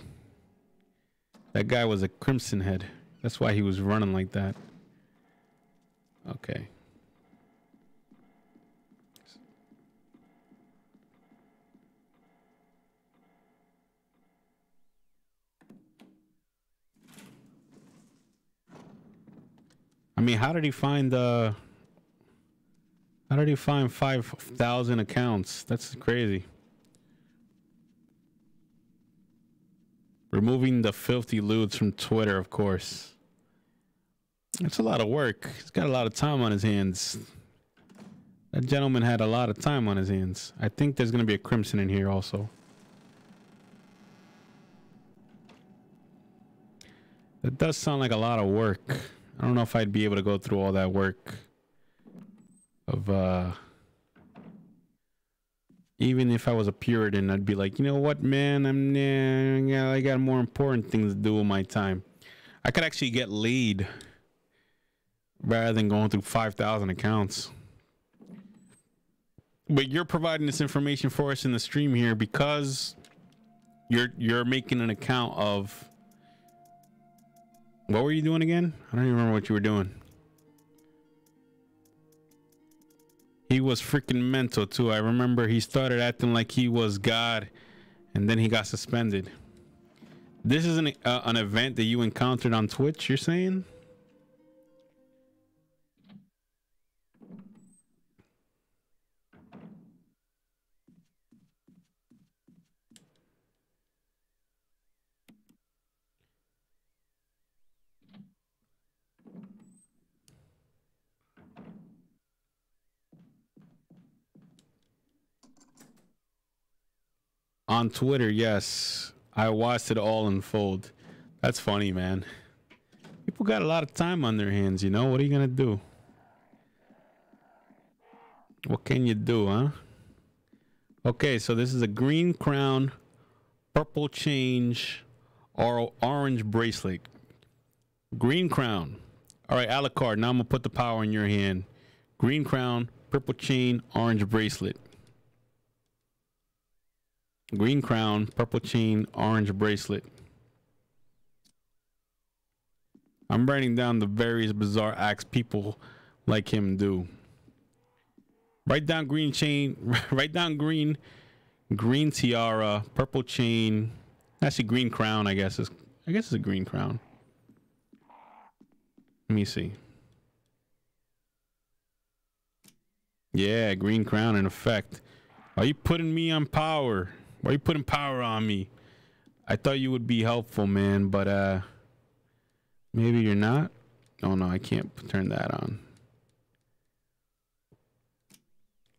That guy was a Crimson Head. That's why he was running like that. Okay. I mean, how did he find 5,000 accounts? That's crazy. Removing the filthy lewds from Twitter, of course. It's a lot of work. He's got a lot of time on his hands. That gentleman had a lot of time on his hands. I think there's going to be a Crimson in here also. That does sound like a lot of work. I don't know if I'd be able to go through all that work of Even if I was a Puritan, I'd be like, you know what, man? I got more important things to do with my time. I could actually get laid rather than going through 5,000 accounts. But you're providing this information for us in the stream here because you're making an account of. What were you doing again? I don't even remember what you were doing. He was freaking mental too. I remember he started acting like he was God, and then he got suspended. This is an event that you encountered on Twitch, you're saying? On Twitter, yes. I watched it all unfold. That's funny, man. People got a lot of time on their hands, you know? What are you gonna do? What can you do, huh? Okay, so this is a green crown, purple change, or orange bracelet. Green crown. All right, Alucard, now I'm gonna put the power in your hand. Green crown, purple chain, orange bracelet. Green crown, purple chain, orange bracelet. I'm writing down the various bizarre acts people like him do. Write down green chain, write down green tiara, purple chain. Actually, green crown, I guess it's a green crown. Let me see. Yeah, green crown in effect. Are you putting me on power? Why are you putting power on me? I thought you would be helpful, man, but maybe you're not. Oh no, I can't turn that on.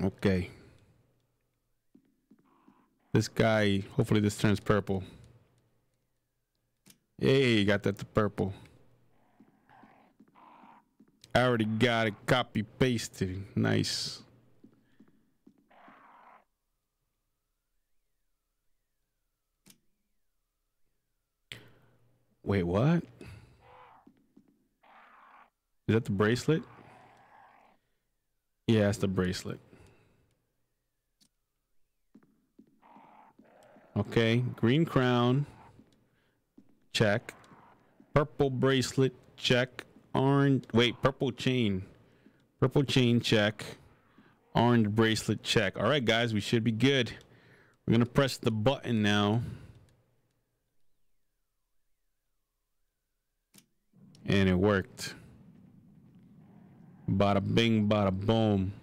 Okay. This guy, hopefully this turns purple. Hey, got that to purple. I already got it copy pasted. Nice. Wait, what? Is that the bracelet? Yeah, it's the bracelet. Okay, green crown. Check. Purple bracelet. Check. Orange. Wait, purple chain. Purple chain. Check. Orange bracelet. Check. All right, guys, we should be good. We're going to press the button now. And it worked. Bada bing, bada boom.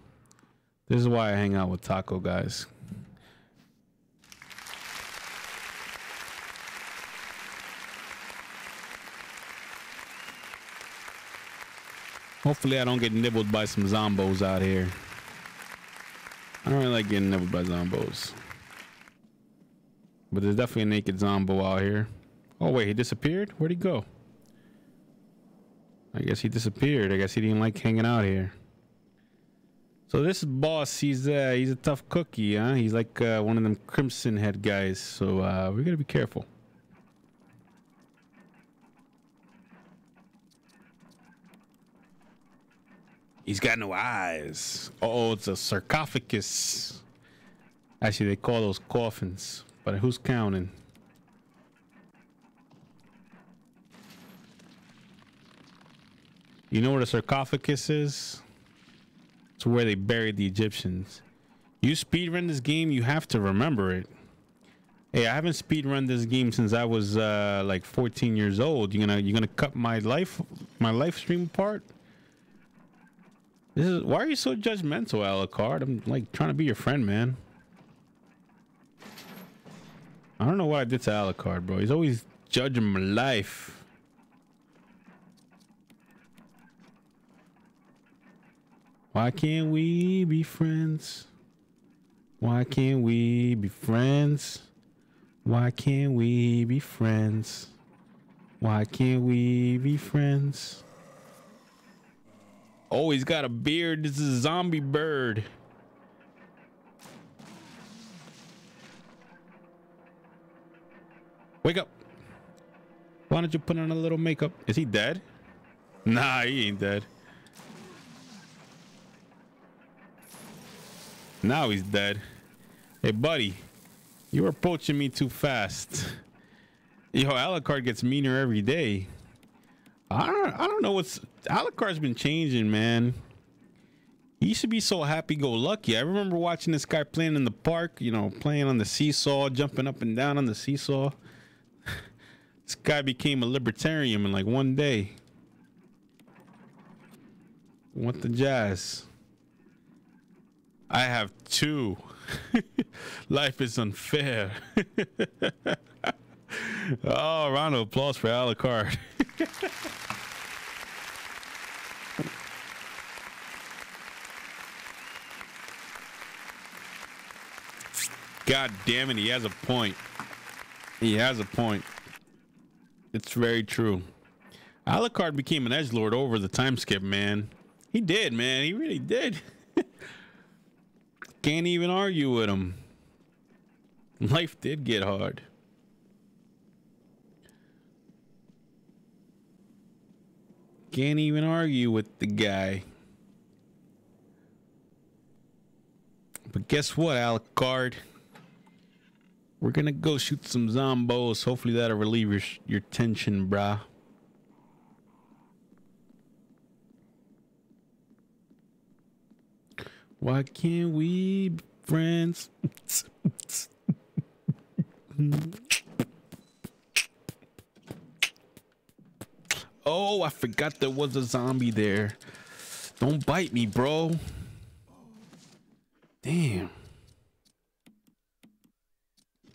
This is why I hang out with Taco, guys. Hopefully I don't get nibbled by some zombos out here. I don't really like getting nibbled by zombos. But there's definitely a naked zombo out here. Oh wait, he disappeared? Where'd he go? I guess he disappeared. I guess he didn't like hanging out here. So this boss, he's a tough cookie, huh? He's like one of them Crimson Head guys. So we gotta be careful. He's got no eyes. Oh, it's a sarcophagus. Actually, they call those coffins. But who's counting? You know where the sarcophagus is? It's where they buried the Egyptians. You speedrun this game, you have to remember it. Hey, I haven't speedrun this game since I was like 14 years old. You're gonna cut my life stream apart? Why are you so judgmental, Alucard? I'm like trying to be your friend, man. I don't know what I did to Alucard, bro. He's always judging my life. Why can't we be friends? Why can't we be friends? Why can't we be friends? Why can't we be friends? Oh, he's got a beard. This is a zombie bird. Wake up. Why don't you put on a little makeup? Is he dead? Nah, he ain't dead. Now he's dead. Hey, buddy. You're approaching me too fast. Yo, Alucard gets meaner every day. I don't know what's... Alucard's been changing, man. He used to be so happy-go-lucky. I remember watching this guy playing in the park, you know, playing on the seesaw, jumping up and down on the seesaw. This guy became a libertarian in like one day. What the jazz? I have two. Life is unfair. Oh, round of applause for Alucard. God damn it, he has a point. He has a point. It's very true. Alucard became an edgelord over the time skip, man. He did, man. He really did. Can't even argue with him. Life did get hard. Can't even argue with the guy. But guess what, Alucard? We're gonna go shoot some zombos. Hopefully that'll relieve your tension, brah. Why can't we be friends? Oh, I forgot there was a zombie there. Don't bite me, bro. Damn.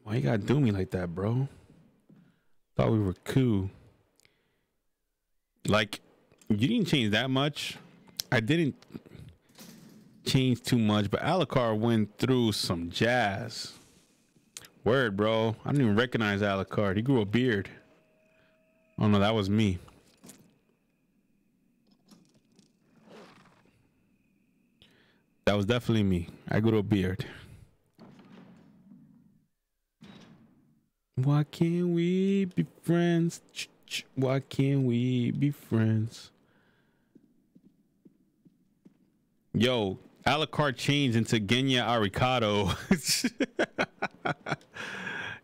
Why you gotta do me like that, bro? Thought we were cool. Like, you didn't change that much. I didn't change too much, but Alucard went through some jazz. Word, bro. I didn't even recognize Alucard. He grew a beard. Oh no, that was me. That was definitely me. I grew a beard. Why can't we be friends? Why can't we be friends? Yo, Alucard changed into Genya Arikado.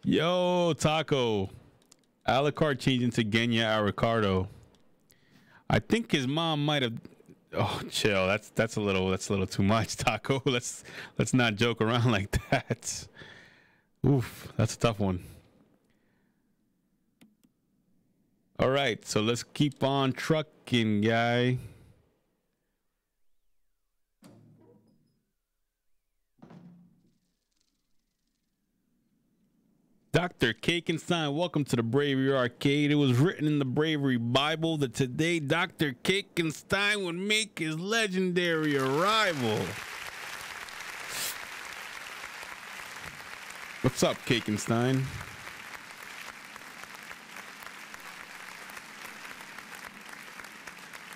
Yo, Taco. Alucard changed into Genya Arikado. I think his mom might have... Oh, chill. That's a little too much, Taco. Let's not joke around like that. Oof, that's a tough one. All right, so let's keep on trucking, guy. Dr. Kakenstein, welcome to the Bravery Arcade. It was written in the Bravery Bible that today Dr. Kakenstein would make his legendary arrival. What's up, Kakenstein?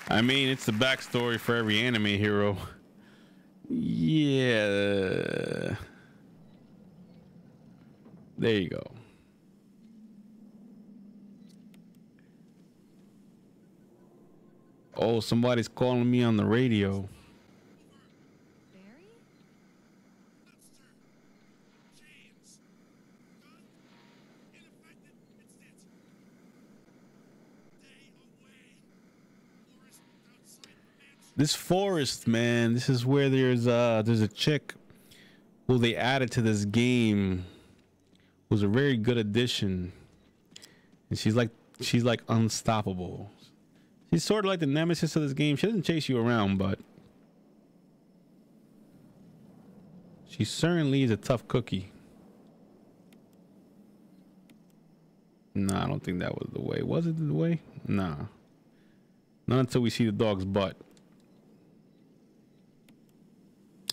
I mean, it's the backstory for every anime hero. Yeah. There you go. Oh, somebody's calling me on the radio. Barry? This forest, man, this is where there's a chick who they added to this game. Was a very good addition, and she's like unstoppable. She's sort of like the nemesis of this game. She doesn't chase you around, but she certainly is a tough cookie. Nah, I don't think that was the way. Was it the way? Nah, not until we see the dog's butt.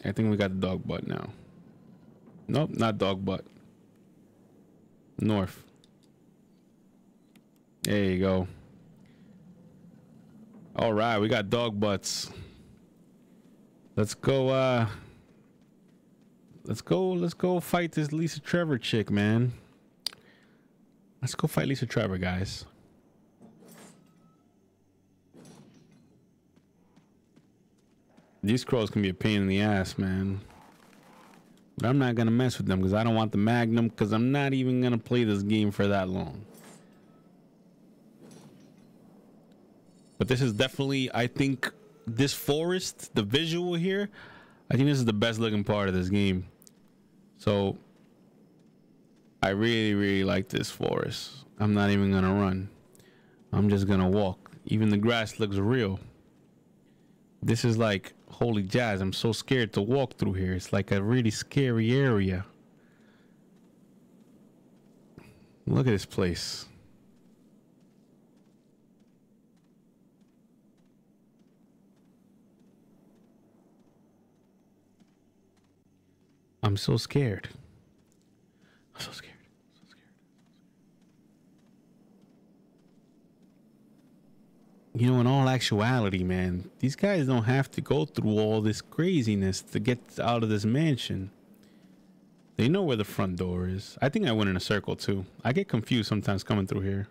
I think we got the dog butt now. Nope, not dog butt. North. There you go. All right, we got dog butts. Let's go fight this Lisa Trevor chick, man. Let's go fight Lisa Trevor, guys. These scrolls can be a pain in the ass, man. But I'm not gonna mess with them because I don't want the Magnum, because I'm not even gonna play this game for that long. But this is definitely, I think, this forest, the visual here, I think this is the best looking part of this game. So I really, really like this forest. I'm not even gonna run. I'm just gonna walk. Even the grass looks real. This is like, holy jazz, I'm so scared to walk through here. It's like a really scary area. Look at this place. I'm so scared. I'm so scared. So scared. You know, in all actuality, man, these guys don't have to go through all this craziness to get out of this mansion. They know where the front door is. I think I went in a circle too. I get confused sometimes coming through here.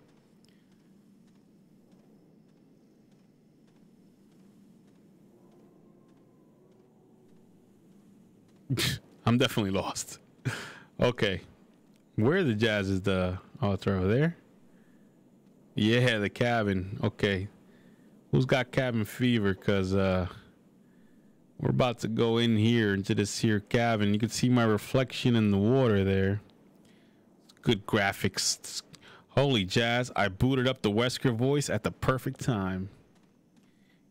I'm definitely lost. Okay. Where the jazz is the... Oh, it's right over there? Yeah, the cabin. Okay. Who's got cabin fever? Because we're about to go in here into this here cabin. You can see my reflection in the water there. Good graphics. Holy jazz. I booted up the Wesker voice at the perfect time.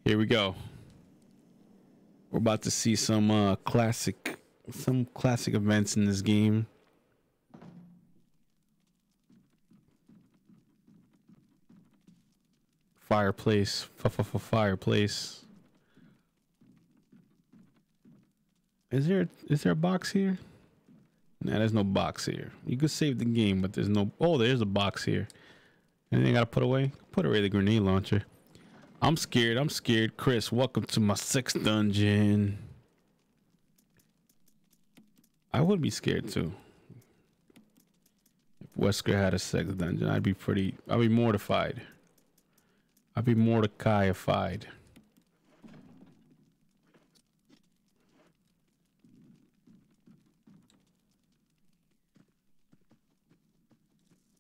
Here we go. We're about to see some classic events in this game. Fireplace. Fireplace. Is there a box here? Nah, there's no box here. You could save the game, but there's no... Oh, there's a box here. Anything I gotta put away? Put away the grenade launcher. I'm scared. Chris, welcome to my 6th dungeon. I would be scared too. If Wesker had a 6th dungeon, I'd be mortified. I'd be Mordecai-ified.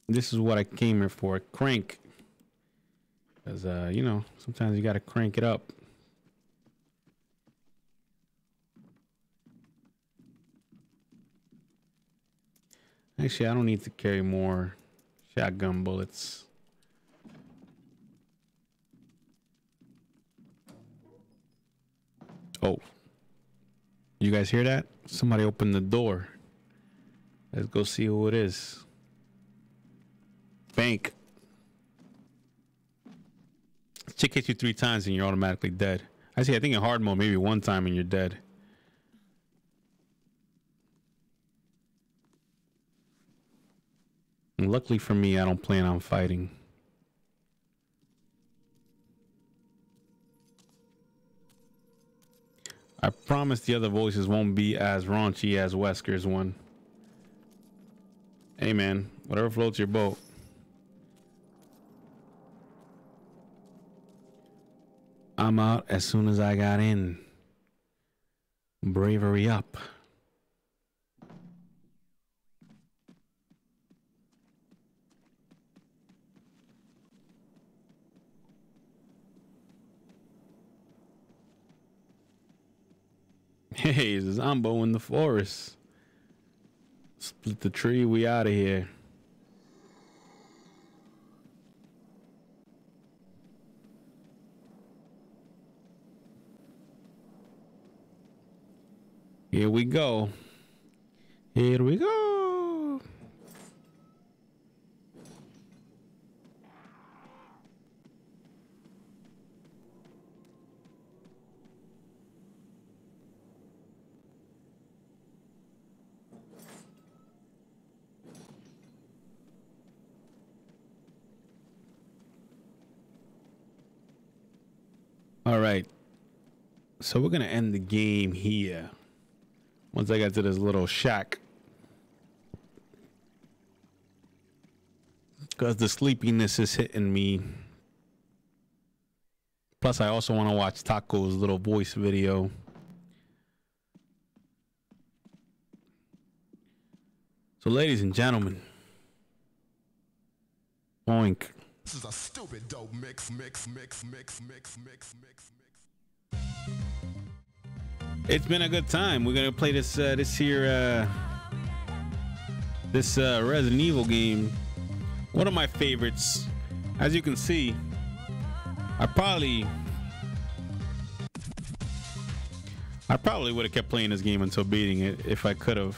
This is what I came here for, a crank. Because, you know, sometimes you gotta crank it up. Actually, I don't need to carry more shotgun bullets. Oh. You guys hear that? Somebody opened the door. Let's go see who it is. Bank. Chick hits you 3 times and you're automatically dead. I think in hard mode, maybe 1 time and you're dead. And luckily for me, I don't plan on fighting. I promise the other voices won't be as raunchy as Wesker's one. Hey man, whatever floats your boat. I'm out as soon as I got in. Bravery up. Hey, it's a Zombo in the forest. Split the tree, we out of here. Here we go. Here we go. All right. So we're going to end the game here. Once I got to this little shack. because the sleepiness is hitting me. Plus, I also want to watch Taco's little voice video. So, ladies and gentlemen, oink. This is a stupid dope mix. It's been a good time. We're gonna play this Resident Evil game. One of my favorites. As you can see, I probably would have kept playing this game until beating it if I could have.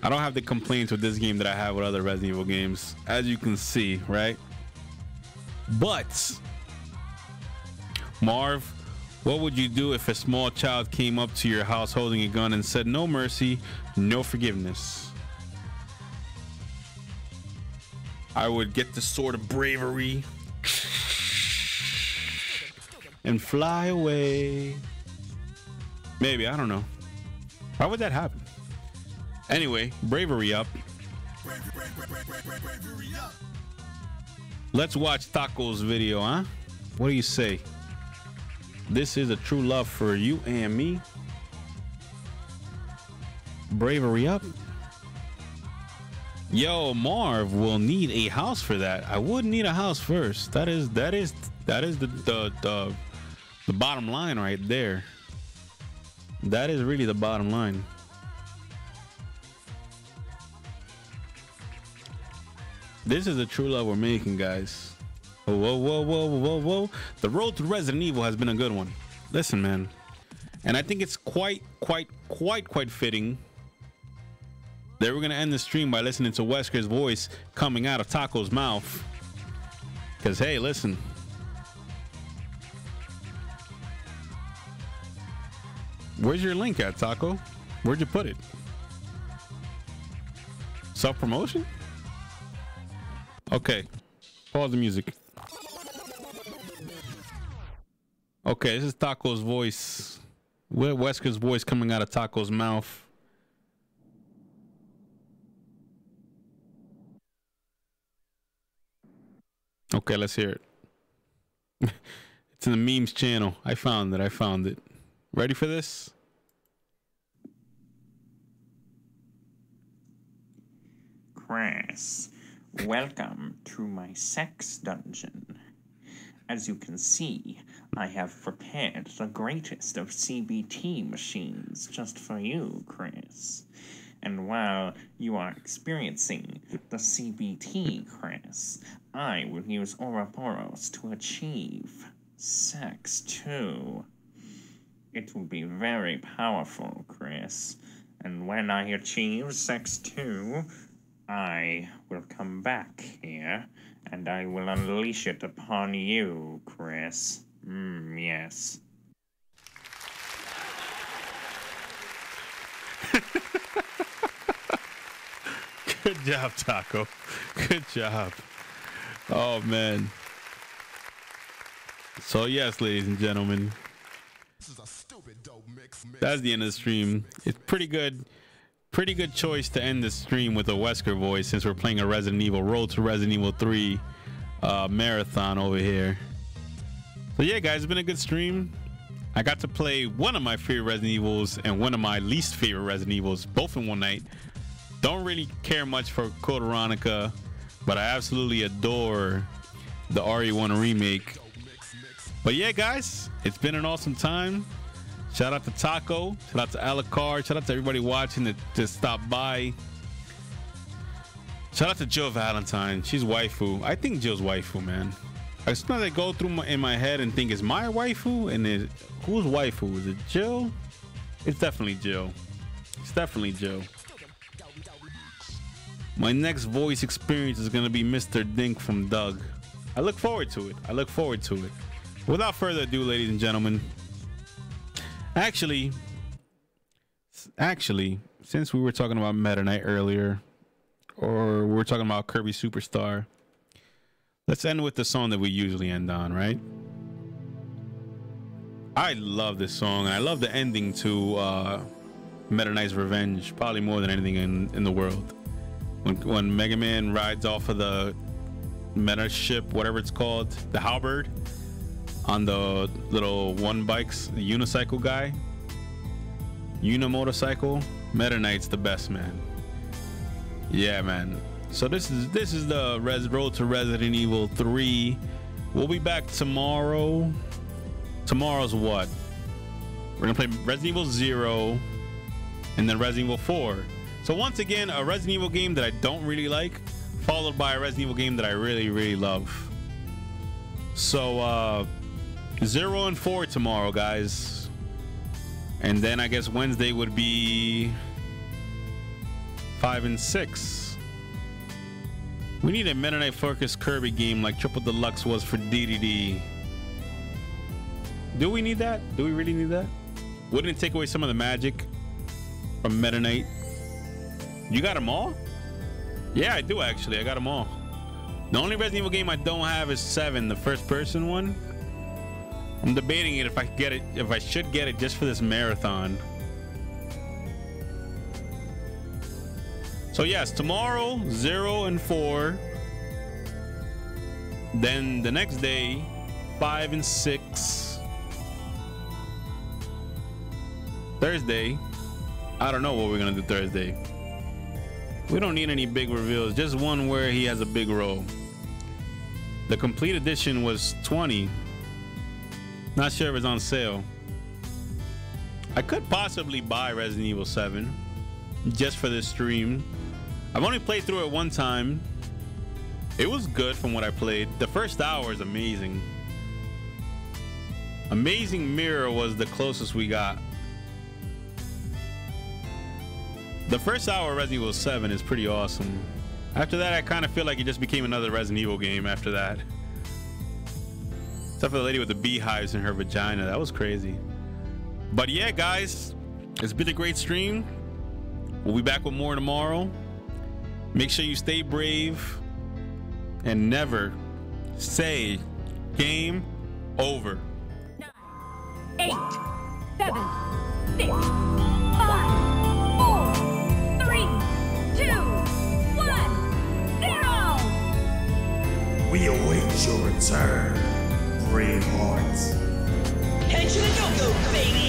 I don't have the complaints with this game that I have with other Resident Evil games, as you can see, right? But Marv, what would you do if a small child came up to your house holding a gun and said, "No mercy, no forgiveness"? I would get the sword of bravery and fly away. Maybe, I don't know. Why would that happen? Anyway, bravery up. Let's watch Taco's video, huh? What do you say? This is a true love for you and me. Bravery up. Yo, Marv will need a house for that. I would need a house first. That is the bottom line right there. That is really the bottom line. This is a true love we're making, guys. Whoa. The road to Resident Evil has been a good one. Listen, man. And I think it's quite fitting that we're going to end the stream by listening to Wesker's voice coming out of Taco's mouth. Because, hey, listen. Where's your link at, Taco? Where'd you put it? Self-promotion? Okay, pause the music. Okay, this is Taco's voice. Wesker's voice coming out of Taco's mouth. Okay, let's hear it. It's in the memes channel. I found it. Ready for this? Chris, welcome to my sex dungeon. As you can see, I have prepared the greatest of CBT machines just for you, Chris. And while you are experiencing the CBT, Chris, I will use Ouroboros to achieve sex too. It will be very powerful, Chris. And when I achieve sex too, I will come back here, and I will unleash it upon you, Chris. Yes. Good job, Taco. Good job. Oh, man. So, yes, ladies and gentlemen, that's the end of the stream. It's pretty good choice to end the stream with a Wesker voice, since we're playing a Resident Evil Road to Resident Evil 3 marathon over here. So yeah, guys, it's been a good stream. I got to play one of my favorite Resident Evils and one of my least favorite Resident Evils, both in one night. Don't really care much for Code Veronica, but I absolutely adore the RE1 remake. But yeah, guys, it's been an awesome time. Shout out to Taco, shout out to Alucard, shout out to everybody watching that stopped by. Shout out to Jill Valentine. She's waifu. I think Jill's waifu, man. As soon as I go through in my head and think, is my waifu? And who's waifu? Is it Jill? It's definitely Jill. It's definitely Jill. My next voice experience is going to be Mr. Dink from Doug. I look forward to it. Without further ado, ladies and gentlemen. Actually, since we were talking about Meta Knight earlier, or we were talking about Kirby Superstar, let's end with the song that we usually end on, right? I love this song, and I love the ending to Meta Knight's Revenge, probably more than anything in the world. when Mega Man rides off of the meta ship, whatever it's called, the halberd, on the little one bikes, the unicycle guy, unimotorcycle. Meta Knight's the best, man. Yeah, man. So this is the road to Resident Evil 3. We'll be back tomorrow. Tomorrow's what? We're gonna play Resident Evil 0 and then Resident Evil 4. So once again, a Resident Evil game that I don't really like, followed by a Resident Evil game that I really love. So 0 and 4 tomorrow, guys. And then I guess Wednesday would be 5 and 6. We need a Meta Knight Focus Kirby game like Triple Deluxe was for DDD. Do we need that? Do we really need that? Wouldn't it take away some of the magic from Meta Knight? You got them all? Yeah, I do actually. I got them all. The only Resident Evil game I don't have is 7, the first person one. I'm debating it if I get it, if I should get it just for this marathon. So yes, tomorrow 0 and 4. Then the next day 5 and 6. Thursday, I don't know what we're gonna do Thursday. We don't need any big reveals, just one where he has a big role. The complete edition was 20. Not sure if it's on sale. I could possibly buy Resident Evil 7 just for this stream. I've only played through it one time. It was good from what I played. The first hour is amazing. Amazing Mirror was the closest we got. The first hour of Resident Evil 7 is pretty awesome. After that, I kind of feel like it just became another Resident Evil game after that. Except for the lady with the beehives in her vagina. That was crazy. But yeah, guys, it's been a great stream. We'll be back with more tomorrow. Make sure you stay brave and never say game over. 9, 8, 7, 6, 5, 4, 3, 2, 1, 0. We await your return, brave hearts. Head to the go-go, baby!